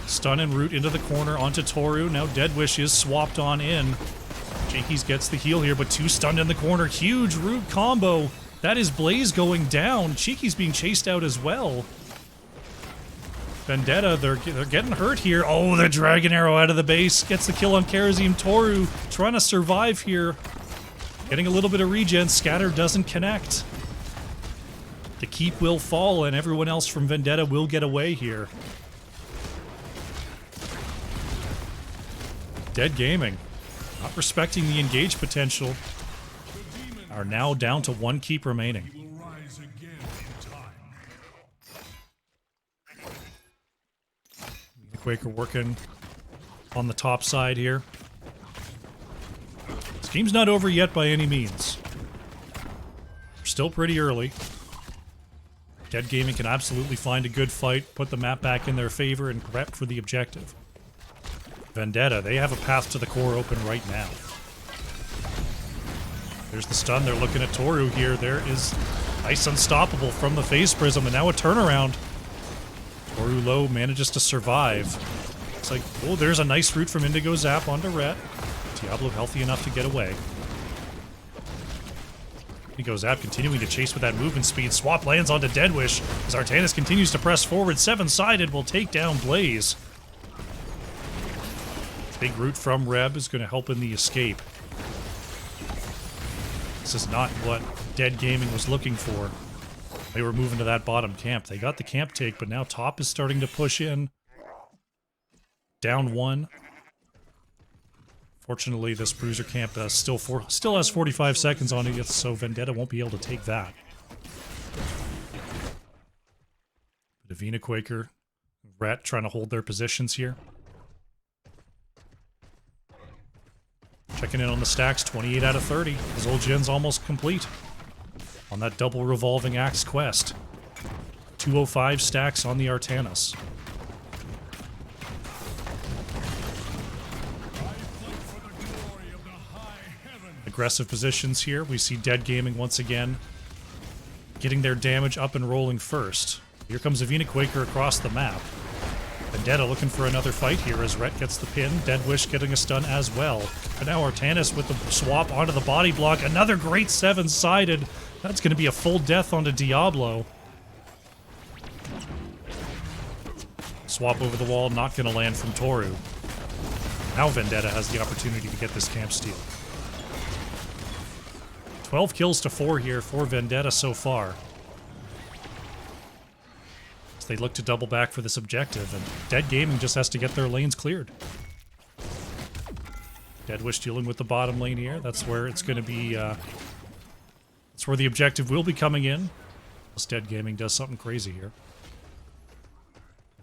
Stun and root into the corner onto Toru. Now Deadwish is swapped on in. Jinkies gets the heal here, but 2 stunned in the corner. Huge root combo. That is Blaze going down. Cheeky's being chased out as well. Vendetta, they're getting hurt here. Oh, the Dragon Arrow out of the base. Gets the kill on Karazim. Toru trying to survive here. Getting a little bit of regen. Scatter doesn't connect. The keep will fall, and everyone else from Vendetta will get away here. Dead Gaming, not respecting the engage potential, are now down to 1 keep remaining. The Quaker working on the top side here. This game's not over yet by any means. We're still pretty early. Dead Gaming can absolutely find a good fight, put the map back in their favor, and prep for the objective. Vendetta, they have a path to the core open right now. There's the stun. They're looking at Toru here. There is Ice Unstoppable from the Phase Prism, and now a turnaround. Toru low manages to survive. It's like, oh, there's a nice route from Indigo Zap onto Rhett. Diablo healthy enough to get away. Indigo Zap continuing to chase with that movement speed. Swap lands onto Deadwish as Artanis continues to press forward. 7-sided will take down Blaze. Big root from Reb is going to help in the escape. This is not what Dead Gaming was looking for. They were moving to that bottom camp. They got the camp take, but now top is starting to push in. Down 1. Fortunately, this bruiser camp still has 45 seconds on it, so Vendetta won't be able to take that. Davina Quaker, Rat trying to hold their positions here. Checking in on the stacks, 28 out of 30. Zul'Jin's almost complete on that double revolving axe quest. 205 stacks on the Artanis. Aggressive positions here. We see Dead Gaming once again getting their damage up and rolling first. Here comes Avina Quaker across the map. Vendetta looking for another fight here as Rhett gets the pin. Dead Wish getting a stun as well. But now Artanis with the swap onto the body block. Another great 7-sided. That's going to be a full death onto Diablo. Swap over the wall, not going to land from Toru. Now Vendetta has the opportunity to get this camp steal. 12 kills to 4 here for Vendetta so far. As they look to double back for this objective, and Dead Gaming just has to get their lanes cleared. Deadwish dealing with the bottom lane here. That's where it's going to be, that's where the objective will be coming in. Unless Dead Gaming does something crazy here.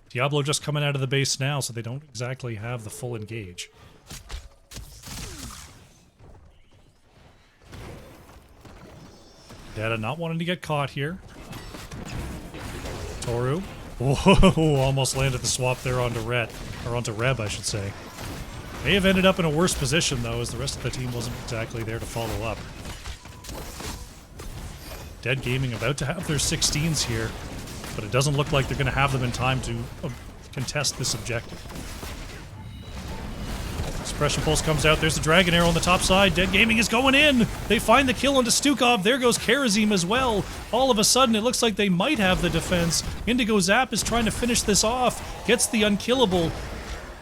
Diablo just coming out of the base now, so they don't exactly have the full engage. Data not wanting to get caught here. Toru. Whoa, almost landed the swap there onto Rhett. Or onto Reb, I should say. May have ended up in a worse position, though, as the rest of the team wasn't exactly there to follow up. Dead Gaming about to have their 16s here, but it doesn't look like they're going to have them in time to contest this objective. Suppression Pulse comes out. There's the Dragon Arrow on the top side. Dead Gaming is going in. They find the kill onto Stukov. There goes Karazim as well. All of a sudden, it looks like they might have the defense. Indigo Zap is trying to finish this off. Gets the unkillable.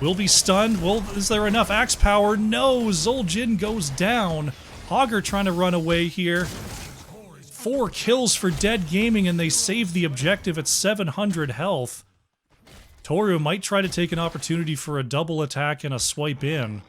Will be stunned. Well, is there enough axe power? No. Zul'Jin goes down. Hogger trying to run away here. 4 kills for Dead Gaming, and they save the objective at 700 health. Toru might try to take an opportunity for a double attack and a swipe in.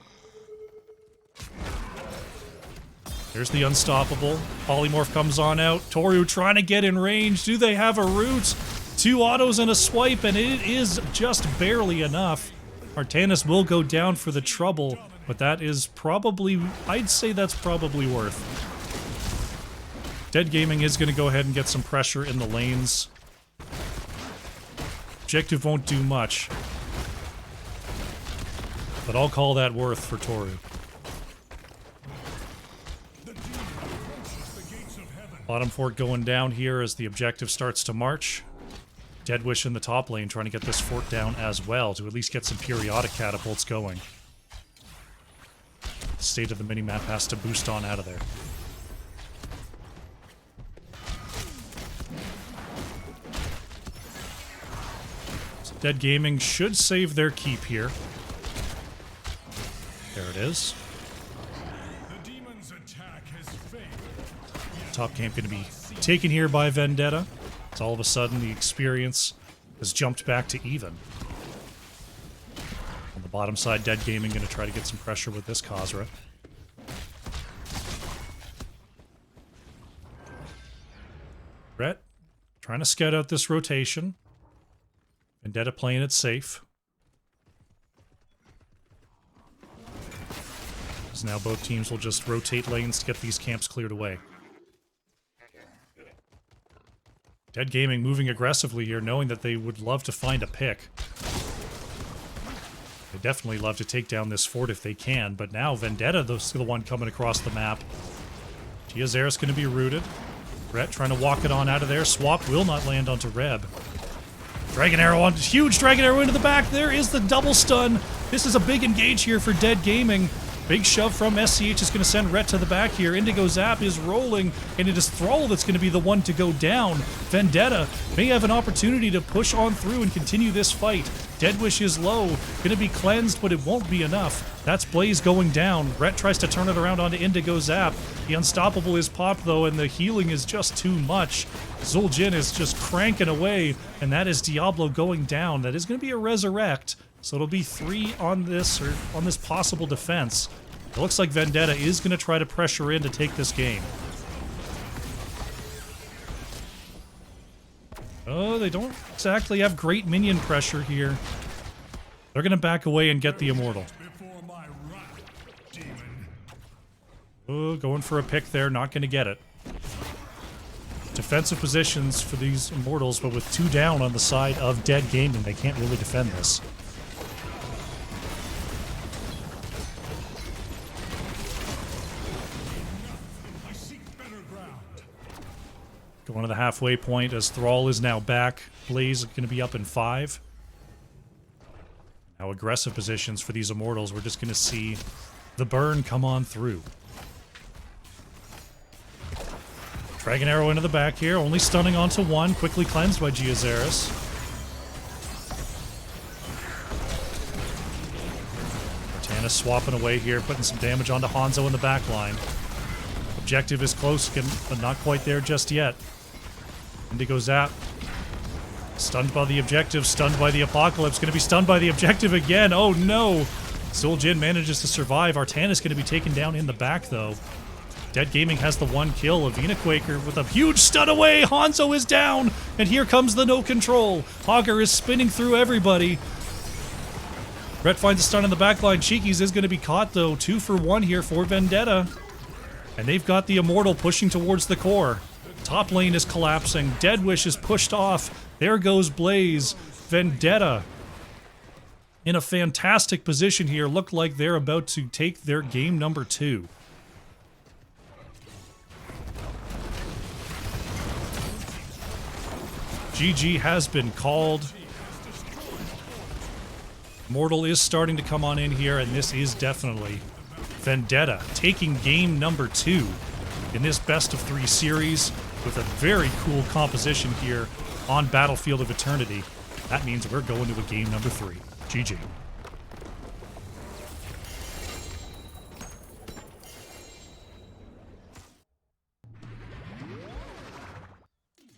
There's the Unstoppable. Polymorph comes on out. Toru trying to get in range. Do they have a root? 2 autos and a swipe, and it is just barely enough. Artanis will go down for the trouble, but that is probably, I'd say that's probably worth. Dead Gaming is going to go ahead and get some pressure in the lanes. Objective won't do much, but I'll call that worth for Toru. Bottom fort going down here as the objective starts to march. Deadwish in the top lane trying to get this fort down as well to at least get some periodic catapults going. The state of the minimap has to boost on out of there. Dead Gaming should save their keep here. There it is. The demon's attack has failed. Top camp going to be taken here by Vendetta. It's all of a sudden the experience has jumped back to even. On the bottom side, Dead Gaming going to try to get some pressure with this Khazra. Brett trying to scout out this rotation. Vendetta playing it safe. Because now both teams will just rotate lanes to get these camps cleared away. Dead Gaming moving aggressively here, knowing that they would love to find a pick. They definitely love to take down this fort if they can, but now Vendetta, the one coming across the map. Giazaris going to be rooted. Brett trying to walk it on out of there. Swap will not land onto Reb. Dragon Arrow on, huge Dragon Arrow into the back. There is the double stun. This is a big engage here for Dead Gaming. Big shove from SCH is going to send Rhett to the back here. Indigo Zap is rolling, and it is Thrall that's going to be the one to go down. Vendetta may have an opportunity to push on through and continue this fight. Dead Wish is low, going to be cleansed, but it won't be enough. That's Blaze going down. Rhett tries to turn it around onto Indigo Zap. The Unstoppable is popped, though, and the healing is just too much. Zul'jin is just cranking away, and that is Diablo going down. That is going to be a resurrect. So it'll be 3 on this, or on this possible defense. It looks like Vendetta is going to try to pressure in to take this game. Oh, they don't exactly have great minion pressure here. They're going to back away and get the Immortal. Oh, going for a pick there, not going to get it. Defensive positions for these Immortals, but with 2 down on the side of Dead Gaming, they can't really defend this. Going to the halfway point as Thrall is now back. Blaze is going to be up in 5. Now aggressive positions for these Immortals. We're just going to see the burn come on through. Dragon Arrow into the back here. Only stunning onto 1. Quickly cleansed by Giazeris. Cortana swapping away here, putting some damage onto Hanzo in the back line. Objective is close, but not quite there just yet. Indigo Zap. Stunned by the objective, stunned by the Apocalypse. Going to be stunned by the objective again. Oh no! Zul'jin manages to survive. Artanis going to be taken down in the back though. Dead Gaming has the 1 kill. Avina Quaker with a huge stun away. Hanzo is down, and here comes the no control. Hogger is spinning through everybody. Rhett finds a stun in the back line. Cheekies is going to be caught though. 2 for 1 here for Vendetta. And they've got the Immortal pushing towards the core. Top lane is collapsing. Dead Wish is pushed off. There goes Blaze. Vendetta in a fantastic position here. Look like they're about to take their game number 2. GG has been called. Immortal is starting to come on in here, and this is definitely Vendetta taking game number 2 in this best of 3 series with a very cool composition here on Battlefield of Eternity. That means we're going to a game number 3. GG.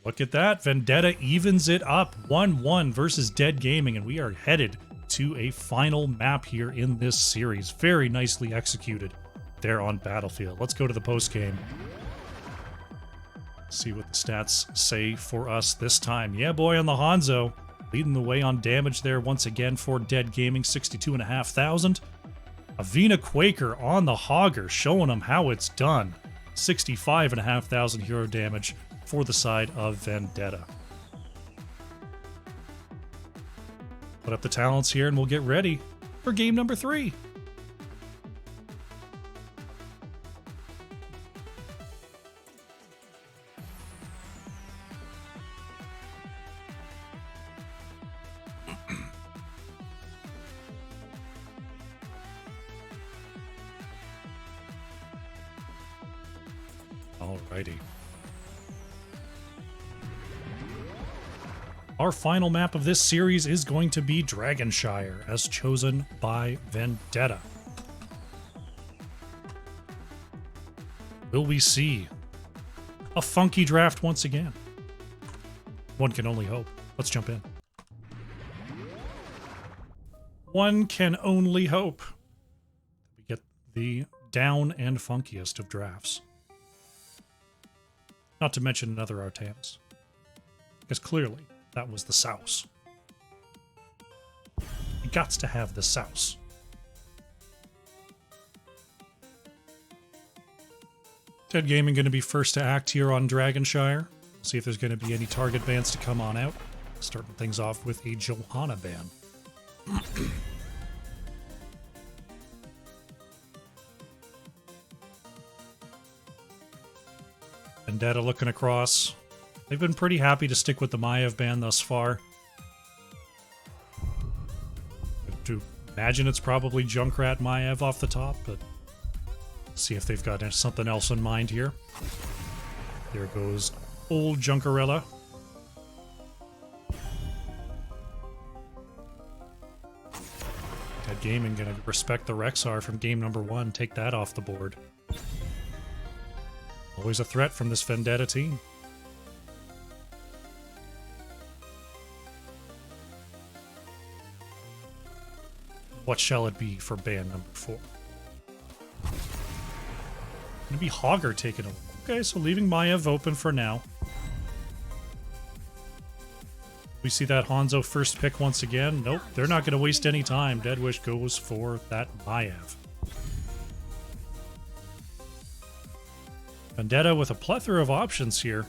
Look at that. Vendetta evens it up 1-1 versus Dead Gaming, and we are headed to a final map here in this series. Very nicely executed there on Battlefield. Let's go to the post game. See what the stats say for us this time. Yeah, boy, on the Hanzo. Leading the way on damage there once again for Dead Gaming, 62,500. Avina Quaker on the Hogger, showing them how it's done. 65,500 hero damage for the side of Vendetta. Put up the talents here and we'll get ready for game number 3. Alrighty. Our final map of this series is going to be Dragonshire, as chosen by Vendetta. Will we see a funky draft once again? One can only hope. Let's jump in. One can only hope we get the down and funkiest of drafts. Not to mention another Artanis. Because clearly, that was the souse. You gots to have the souse. Dead Gaming going to be first to act here on Dragonshire. See if there's going to be any target bans to come on out. Starting things off with a Johanna ban. Vendetta looking across. They've been pretty happy to stick with the Maiev ban thus far. To imagine it's probably Junkrat Maiev off the top, but See if they've got something else in mind here. There goes old Junkerella. Dead Gaming gonna respect the Rexar from game number 1. Take that off the board. Always a threat from this Vendetta team. What shall it be for band number 4? Gonna be Hogger taking over. Okay, so leaving Maiev open for now. We see that Hanzo first pick once again. Nope, they're not gonna waste any time. Deadwish goes for that Maiev. Vendetta with a plethora of options here.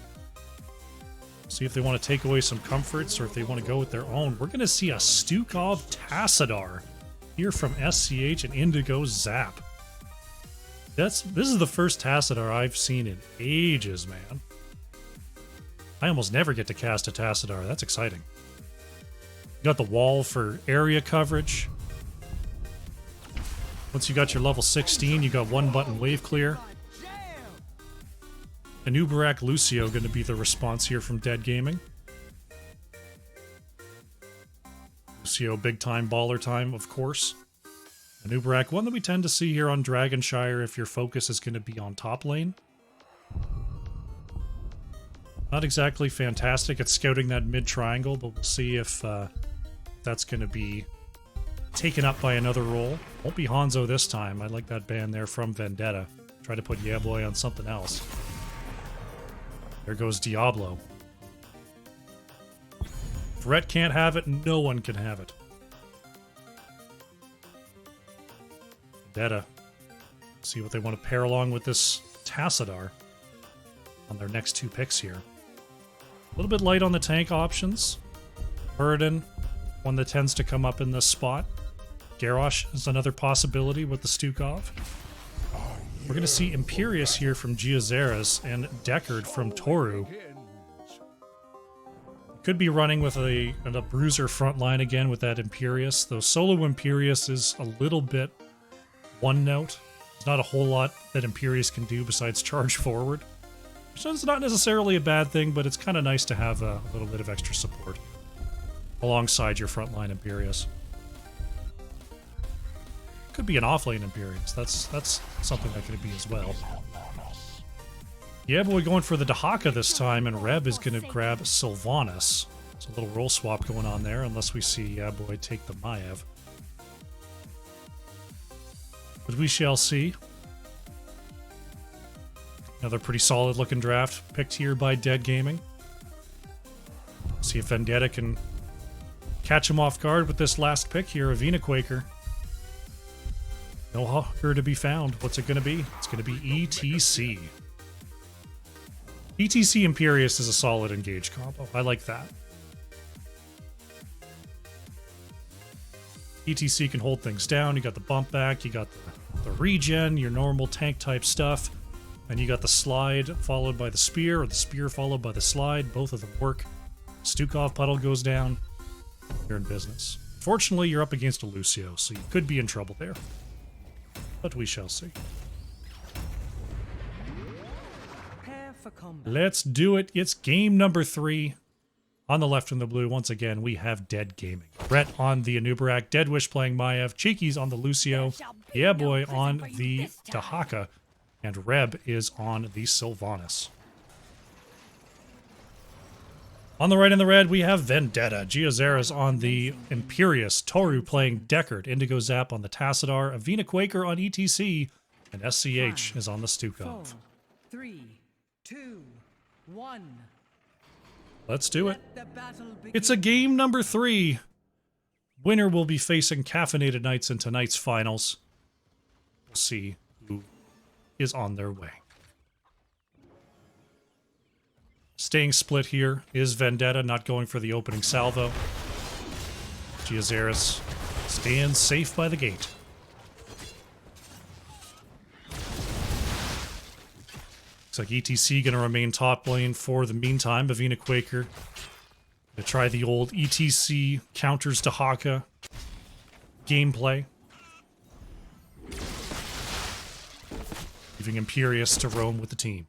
See if they want to take away some comforts or if they want to go with their own. We're going to see a Stukov Tassadar here from SCH and Indigo Zap. This is the first Tassadar I've seen in ages, man. I almost never get to cast a Tassadar. That's exciting. You got the wall for area coverage. Once you got your level 16, you got 1-button wave clear. Anubarak Lucio going to be the response here from Dead Gaming. Lucio, big time, baller time, of course. Anubarak, one that we tend to see here on Dragonshire if your focus is going to be on top lane. Not exactly fantastic at scouting that mid-triangle, but we'll see if that's going to be taken up by another role. Won't be Hanzo this time. I like that ban there from Vendetta. Try to put Yeah Boy on something else. There goes Diablo. If Rhett can't have it, no one can have it. Vendetta. See what they want to pair along with this Tassadar on their next 2 picks here. A little bit light on the tank options. Burden, one that tends to come up in this spot. Garrosh is another possibility with the Stukov. We're going to see Imperius here from Giazeras and Deckard from Toru. Could be running with a bruiser front line again with that Imperius, though solo Imperius is a little bit one note. There's not a whole lot that Imperius can do besides charge forward. So it's not necessarily a bad thing, but it's kind of nice to have a little bit of extra support alongside your frontline Imperius. Could be an offlane Imperius. That's something that could be as well. Yeah, boy, going for the Dahaka this time, and Reb is going to grab Sylvanas. It's a little roll swap going on there, unless we see Yeah, boy, take the Maiev. But we shall see. Another pretty solid looking draft picked here by Dead Gaming. See if Vendetta can catch him off guard with this last pick here, Avina Quaker. No hawker to be found. What's it going to be? It's going to be ETC. ETC Imperius is a solid engage combo. I like that. ETC can hold things down. You got the bump back. You got the regen, your normal tank type stuff. And you got the slide followed by the spear, or the spear followed by the slide. Both of them work. Stukov puddle goes down. You're in business. Fortunately, you're up against a Lucio, so you could be in trouble there. But we shall see. Let's do it. It's game number 3. On the left in the blue, once again, we have Dead Gaming. Brett on the Anubarak, Deadwish playing Maiev, Cheeky's on the Lucio, Yeah Boy on the Dahaka, and Reb is on the Sylvanas. On the right in the red, we have Vendetta. Giazeras on the Imperius. Toru playing Deckard. Indigo Zap on the Tassadar. Avina Quaker on ETC. And SCH is on the Stukov. 4, 3, 2, 1. Let's do it. It's a game number 3. Winner will be facing Caffeinated Knights in tonight's finals. We'll see who is on their way. Staying split here is Vendetta, not going for the opening salvo. Giazeras stands safe by the gate. Looks like ETC going to remain top lane for the meantime. Avina Quaker to try the old ETC counters to Haka leaving Imperius to roam with the team.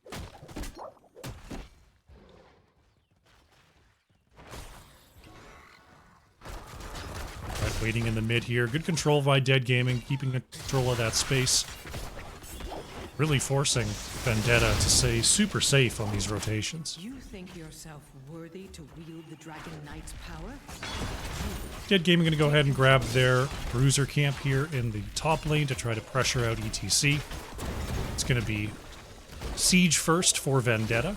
Right, waiting in the mid here. Good control by Dead Gaming, keeping control of that space. Really forcing Vendetta to stay super safe on these rotations. You think yourself worthy to wield the Dragon Knight's power? Dead Gaming going to go ahead and grab their Bruiser camp here in the top lane to try to pressure out ETC. It's going to be Siege first for Vendetta,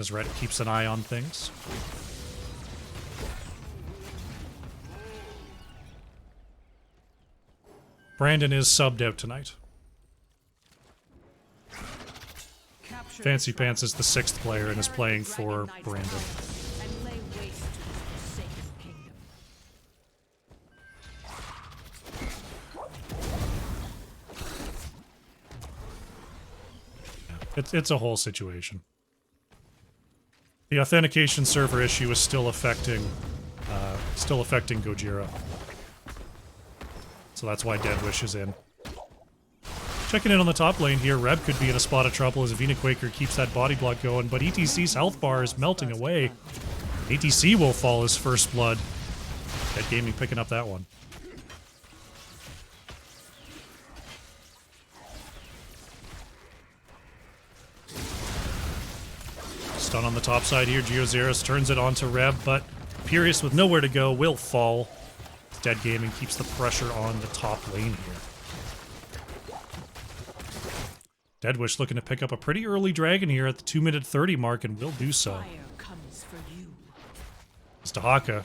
as Red keeps an eye on things. Brandon is subbed out tonight. Fancy Pants is the 6th player and is playing for Brandon. And lay waste to this forsaken kingdom. It's a whole situation. The authentication server issue is still affecting Gojira. So that's why Deadwish is in. Checking in on the top lane here, Reb could be in a spot of trouble as Avina Quaker keeps that body block going, but ETC's health bar is melting away. ETC will fall his first blood. Dead Gaming picking up that one. Stun on the top side here, Geozeros turns it onto Reb, but Imperius with nowhere to go will fall. Dead Gaming keeps the pressure on the top lane here. Deadwish looking to pick up a pretty early dragon here at the 2-minute 30 mark and will do so. Fire comes for you. Stahaka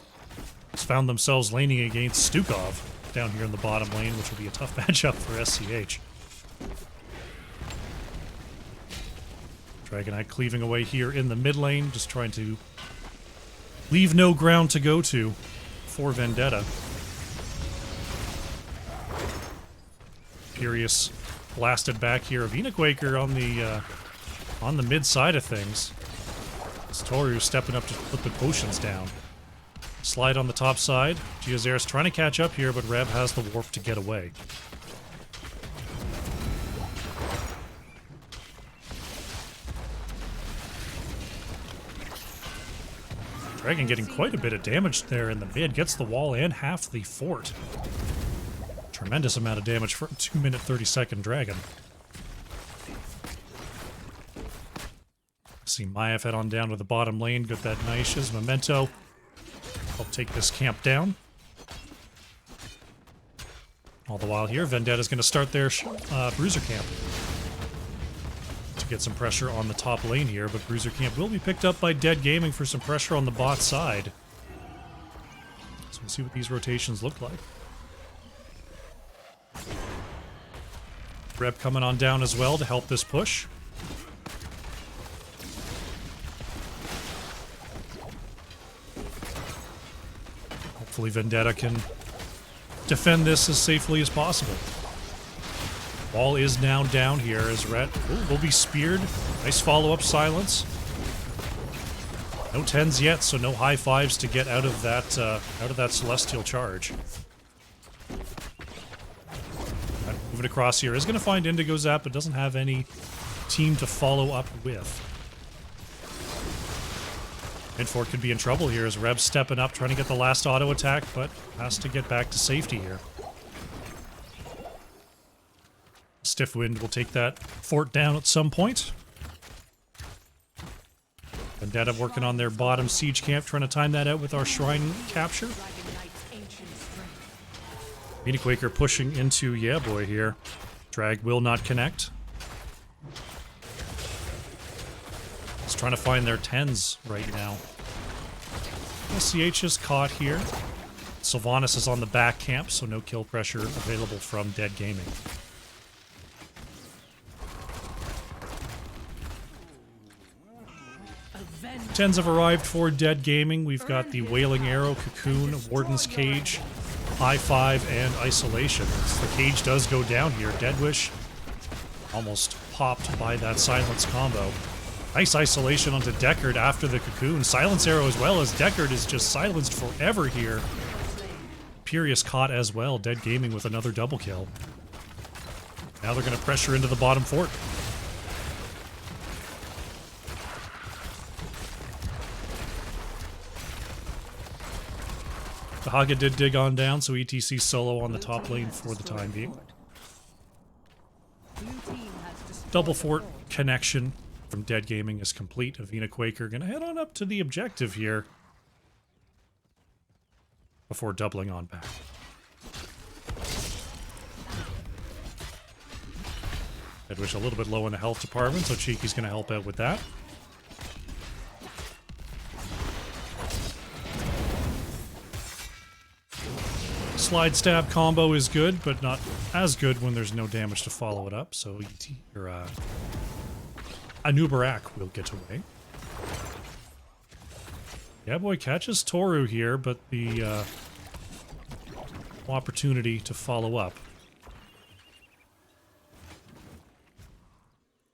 has found themselves laning against Stukov down here in the bottom lane, which will be a tough matchup for SCH. Dragonite cleaving away here in the mid lane, just trying to leave no ground to go to for Vendetta. Imperius blasted back here. Avina Quaker on the mid side of things. It's Toru stepping up to put the potions down. Slide on the top side. Geozeros trying to catch up here, but Reb has the warp to get away. Dragon getting quite a bit of damage there in the mid. Gets the wall and half the fort. Tremendous amount of damage for a 2-minute 30-second dragon. See Maiev head on down to the bottom lane. Got that Naisha's Memento. Help take this camp down. All the while here, Vendetta's going to start their Bruiser camp to get some pressure on the top lane here, but Bruiser camp will be picked up by Dead Gaming for some pressure on the bot side. So we'll see what these rotations look like. Reb coming on down as well to help this push. Hopefully Vendetta can defend this as safely as possible. Ball is now down here as Red will be speared. Nice follow-up silence. No 10s yet, so no high fives to get out of that celestial charge. Moving across here is going to find Indigo Zap, but doesn't have any team to follow up with. Midfort could be in trouble here as Reb's stepping up, trying to get the last auto attack, but has to get back to safety here. Stiff Wind will take that fort down at some point. Vendetta working on their bottom siege camp, trying to time that out with our shrine capture. Avina Quaker pushing into Yeah Boy here. Drag will not connect. Just trying to find their 10s right now. SCH is caught here. Sylvanas is on the back camp, so no kill pressure available from Dead Gaming. 10s have arrived for Dead Gaming. We've got the Wailing Arrow, Cocoon, Warden's Cage, High Five, and Isolation. The cage does go down here. Deadwish almost popped by that Silence combo. Nice isolation onto Deckard after the Cocoon. Silence Arrow as well, as Deckard is just silenced forever here. Imperius caught as well. Dead Gaming with another double kill. Now they're going to pressure into the bottom fort. The Haga did dig on down, so ETC solo on the top lane for the time being. Double fort connection from Dead Gaming is complete. Avina Quaker going to head on up to the objective here before doubling on back. Deadwish a little bit low in the health department, so Cheeky's going to help out with that. Slide stab combo is good, but not as good when there's no damage to follow it up, so Anubarak will get away. Yeah, boy, catches Toru here, but the opportunity to follow up.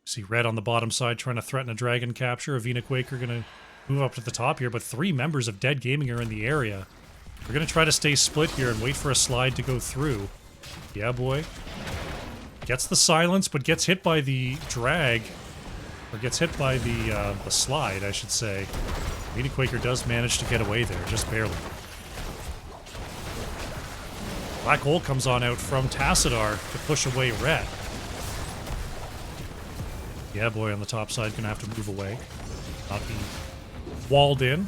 See Red on the bottom side trying to threaten a dragon capture. Avina Quaker going to move up to the top here, but 3 members of Dead Gaming are in the area. We're going to try to stay split here and wait for a slide to go through. Yeah, boy. Gets the silence, but gets hit by the drag. Or gets hit by the slide, I should say. Avina Quaker does manage to get away there, just barely. Black Hole comes on out from Tassadar to push away Red. Yeah, boy, on the top side, gonna have to move away. Not be walled in.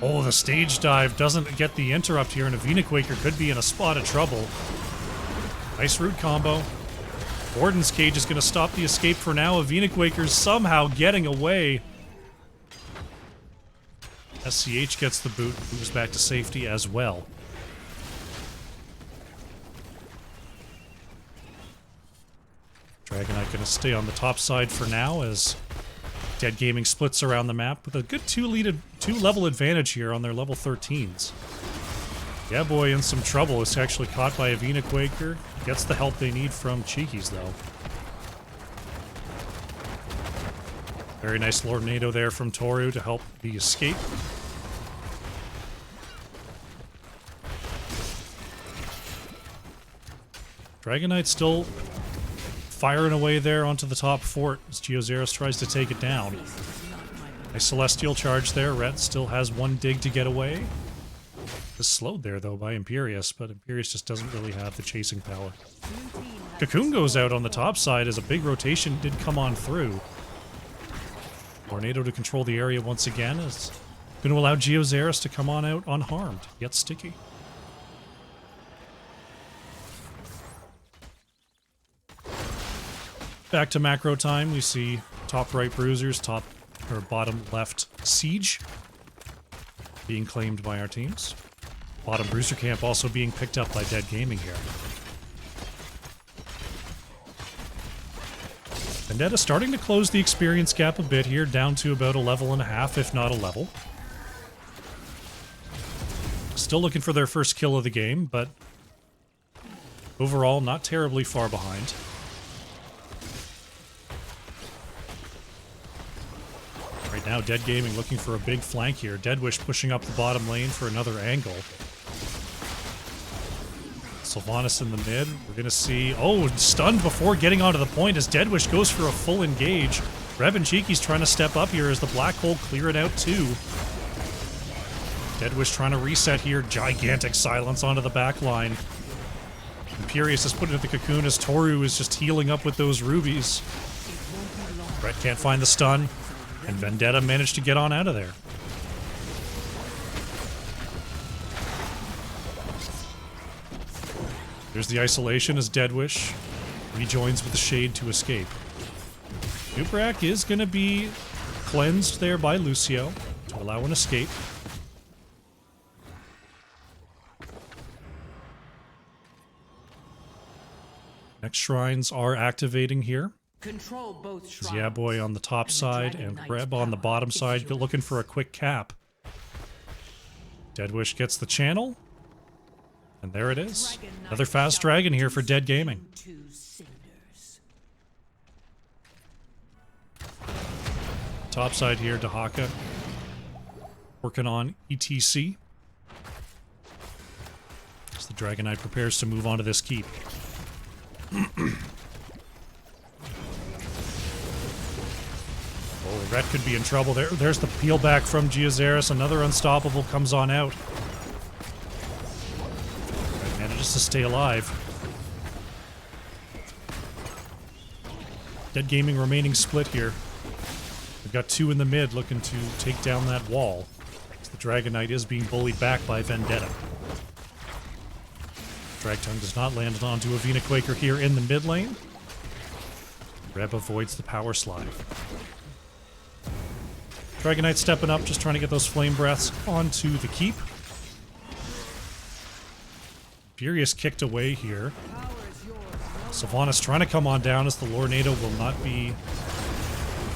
Oh, the stage dive doesn't get the interrupt here, and Avina Quaker could be in a spot of trouble. Nice root combo. Warden's Cage is gonna stop the escape for now. Avina Quaker's somehow getting away. SCH gets the boot, moves back to safety as well. Dragonite gonna stay on the top side for now as Dead Gaming splits around the map with a good 2-level advantage here on their level 13s. Yeah, boy, in some trouble. It's actually caught by Avina Quaker. Gets the help they need from Cheekies, though. Very nice Lordnado there from Toru to help the escape. Dragonite still firing away there onto the top fort as Geozeros tries to take it down. A Celestial charge there. Ret still has 1 dig to get away. Is slowed there, though, by Imperius, but Imperius just doesn't really have the chasing power. Cocoon goes out on the top side as a big rotation did come on through. Tornado to control the area once again is going to allow Geozeros to come on out unharmed, yet sticky. Back to macro time, we see top right bruisers, top or bottom left siege being claimed by our teams. Bottom bruiser camp also being picked up by Dead Gaming here. Vendetta starting to close the experience gap a bit here, down to about a level and a half, if not a level. Still looking for their first kill of the game, but overall not terribly far behind. Right now, Dead Gaming looking for a big flank here. Deadwish pushing up the bottom lane for another angle. Sylvanas in the mid. We're going to see... Oh, stunned before getting onto the point as Deadwish goes for a full engage. Rev and Cheeky's trying to step up here as the Black Hole clear it out too. Deadwish trying to reset here. Gigantic silence onto the back line. Imperius has put it in the cocoon as Toru is just healing up with those rubies. Brett can't find the stun. And Vendetta managed to get on out of there. There's the isolation as Deadwish rejoins with the Shade to escape. Nubrak is going to be cleansed there by Lucio to allow an escape. Next shrines are activating here. Control both shrines. Yeah, boy on the top side and Reb on the bottom side, looking for a quick cap. Deadwish gets the channel. And there it is. Another fast dragon here for Dead Gaming. Top side here, Dahaka working on ETC. As the Dragonite prepares to move on to this keep. Oh, Ret could be in trouble. There's the peel back from Giazeris. Another unstoppable comes on out. Ret manages to stay alive. Dead Gaming remaining split here. We've got two in the mid looking to take down that wall. The Dragon Knight is being bullied back by Vendetta. Drag Tongue does not land onto a Vena Quaker here in the mid lane. Reb avoids the power slide. Dragon Knight stepping up, just trying to get those flame breaths onto the keep. Furious kicked away here. Sylvanas trying to come on down as the Lornado will not be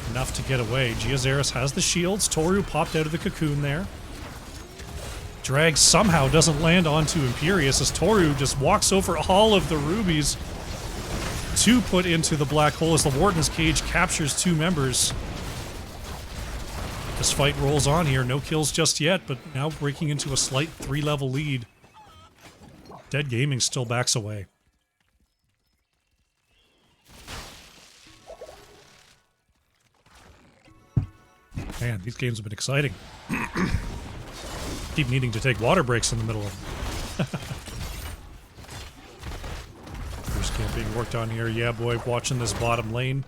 enough to get away. Giazeris has the shields. Toru popped out of the cocoon there. Drag somehow doesn't land onto Imperius as Toru just walks over all of the rubies to put into the black hole as the Warden's Cage captures two members. This fight rolls on here. No kills just yet, but now breaking into a slight 3-level lead. Dead Gaming still backs away. Man, these games have been exciting. Keep needing to take water breaks in the middle of them. First camp being worked on here. Yeah, boy, watching this bottom lane.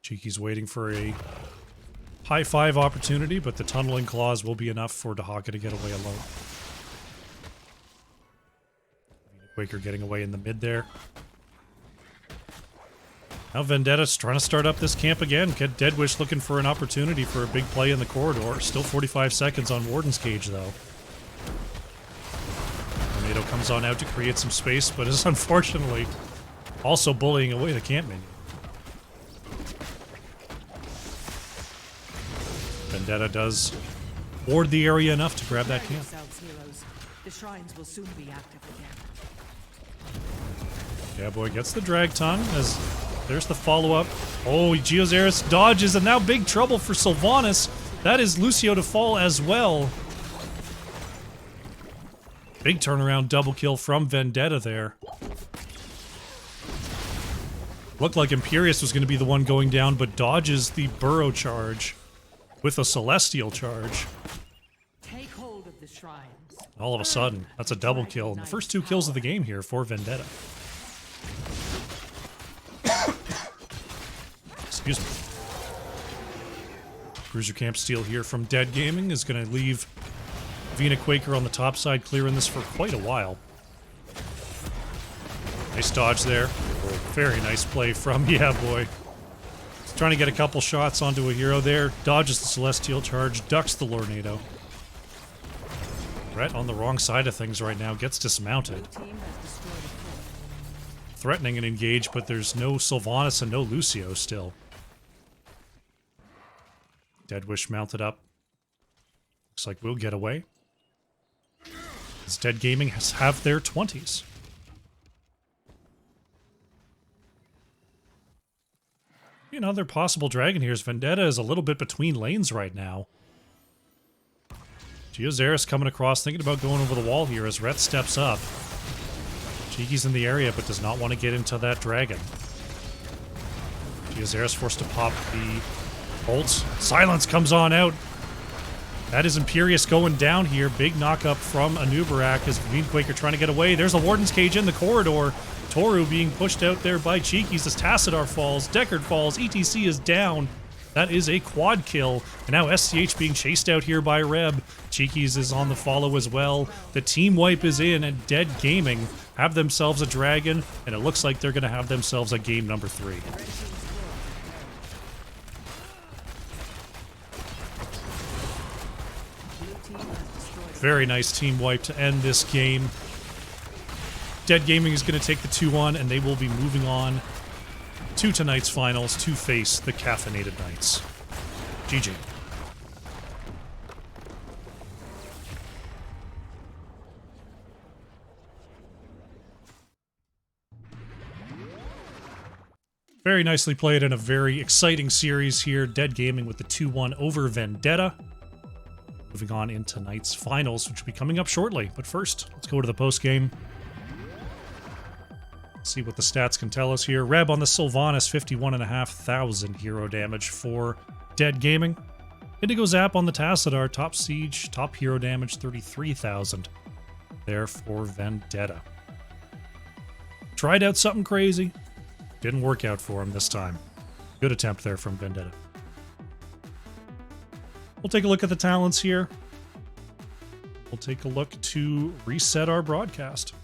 Cheeky's waiting for a high five opportunity, but the tunneling claws will be enough for Dahaka to get away alone. Quaker getting away in the mid there. Now Vendetta's trying to start up this camp again. Get Deadwish looking for an opportunity for a big play in the corridor. Still 45 seconds on Warden's Cage, though. Tornado comes on out to create some space, but is unfortunately also bullying away the camp minion. Vendetta does ward the area enough to grab that camp. The shrines will soon be active again. Yeah, boy gets the drag tongue as there's the follow-up. Oh, Giazeris dodges, and now big trouble for Sylvanas. That is Lucio to fall as well. Big turnaround double kill from Vendetta there. Looked like Imperius was going to be the one going down, but dodges the Burrow charge with a Celestial charge. Take hold of the shrines. All of a sudden, that's a double kill. And the first two kills of the game here for Vendetta. Excuse me. Cruiser Camp Steal here from Dead Gaming is going to leave Vena Quaker on the top side, clearing this for quite a while. Nice dodge there. Very nice play from Yeah Boy. He's trying to get a couple shots onto a hero there. Dodges the Celestial Charge, ducks the Lornado. Ret on the wrong side of things right now, gets dismounted. Threatening an engage, but there's no Sylvanas and no Lucio still. Deadwish mounted up. Looks like we'll get away. As Dead Gaming has have their 20s. Another possible dragon here is Vendetta is a little bit between lanes right now. Giazeris coming across, thinking about going over the wall here as Ret steps up. Cheeky's in the area, but does not want to get into that dragon. Giazeris forced to pop the ult. Silence comes on out. That is Imperius going down here. Big knock-up from Anubarak as Vena Quaker trying to get away. There's a Warden's Cage in the corridor. Toru being pushed out there by Cheeky's as Tassadar falls. Deckard falls. ETC is down. That is a quad kill. And now SCH being chased out here by Reb. Cheeky's is on the follow as well. The team wipe is in, and Dead Gaming have themselves a dragon, and it looks like they're going to have themselves a game number 3. Very nice team wipe to end this game. Dead Gaming is going to take the 2-1, and they will be moving on to tonight's finals to face the Caffeinated Knights. GG. Very nicely played in a very exciting series here. Dead Gaming with the 2-1 over Vendetta. moving on in tonight's finals, which will be coming up shortly. But first, let's go to the post game. See what the stats can tell us here. Reb on the Sylvanas, 51,500 hero damage for Dead Gaming. Indigo Zap on the Tassadar, top siege, top hero damage, 33,000 there for Vendetta. Tried out something crazy. Didn't work out for him this time. Good attempt there from Vendetta. We'll take a look at the talents here. We'll take a look to reset our broadcast.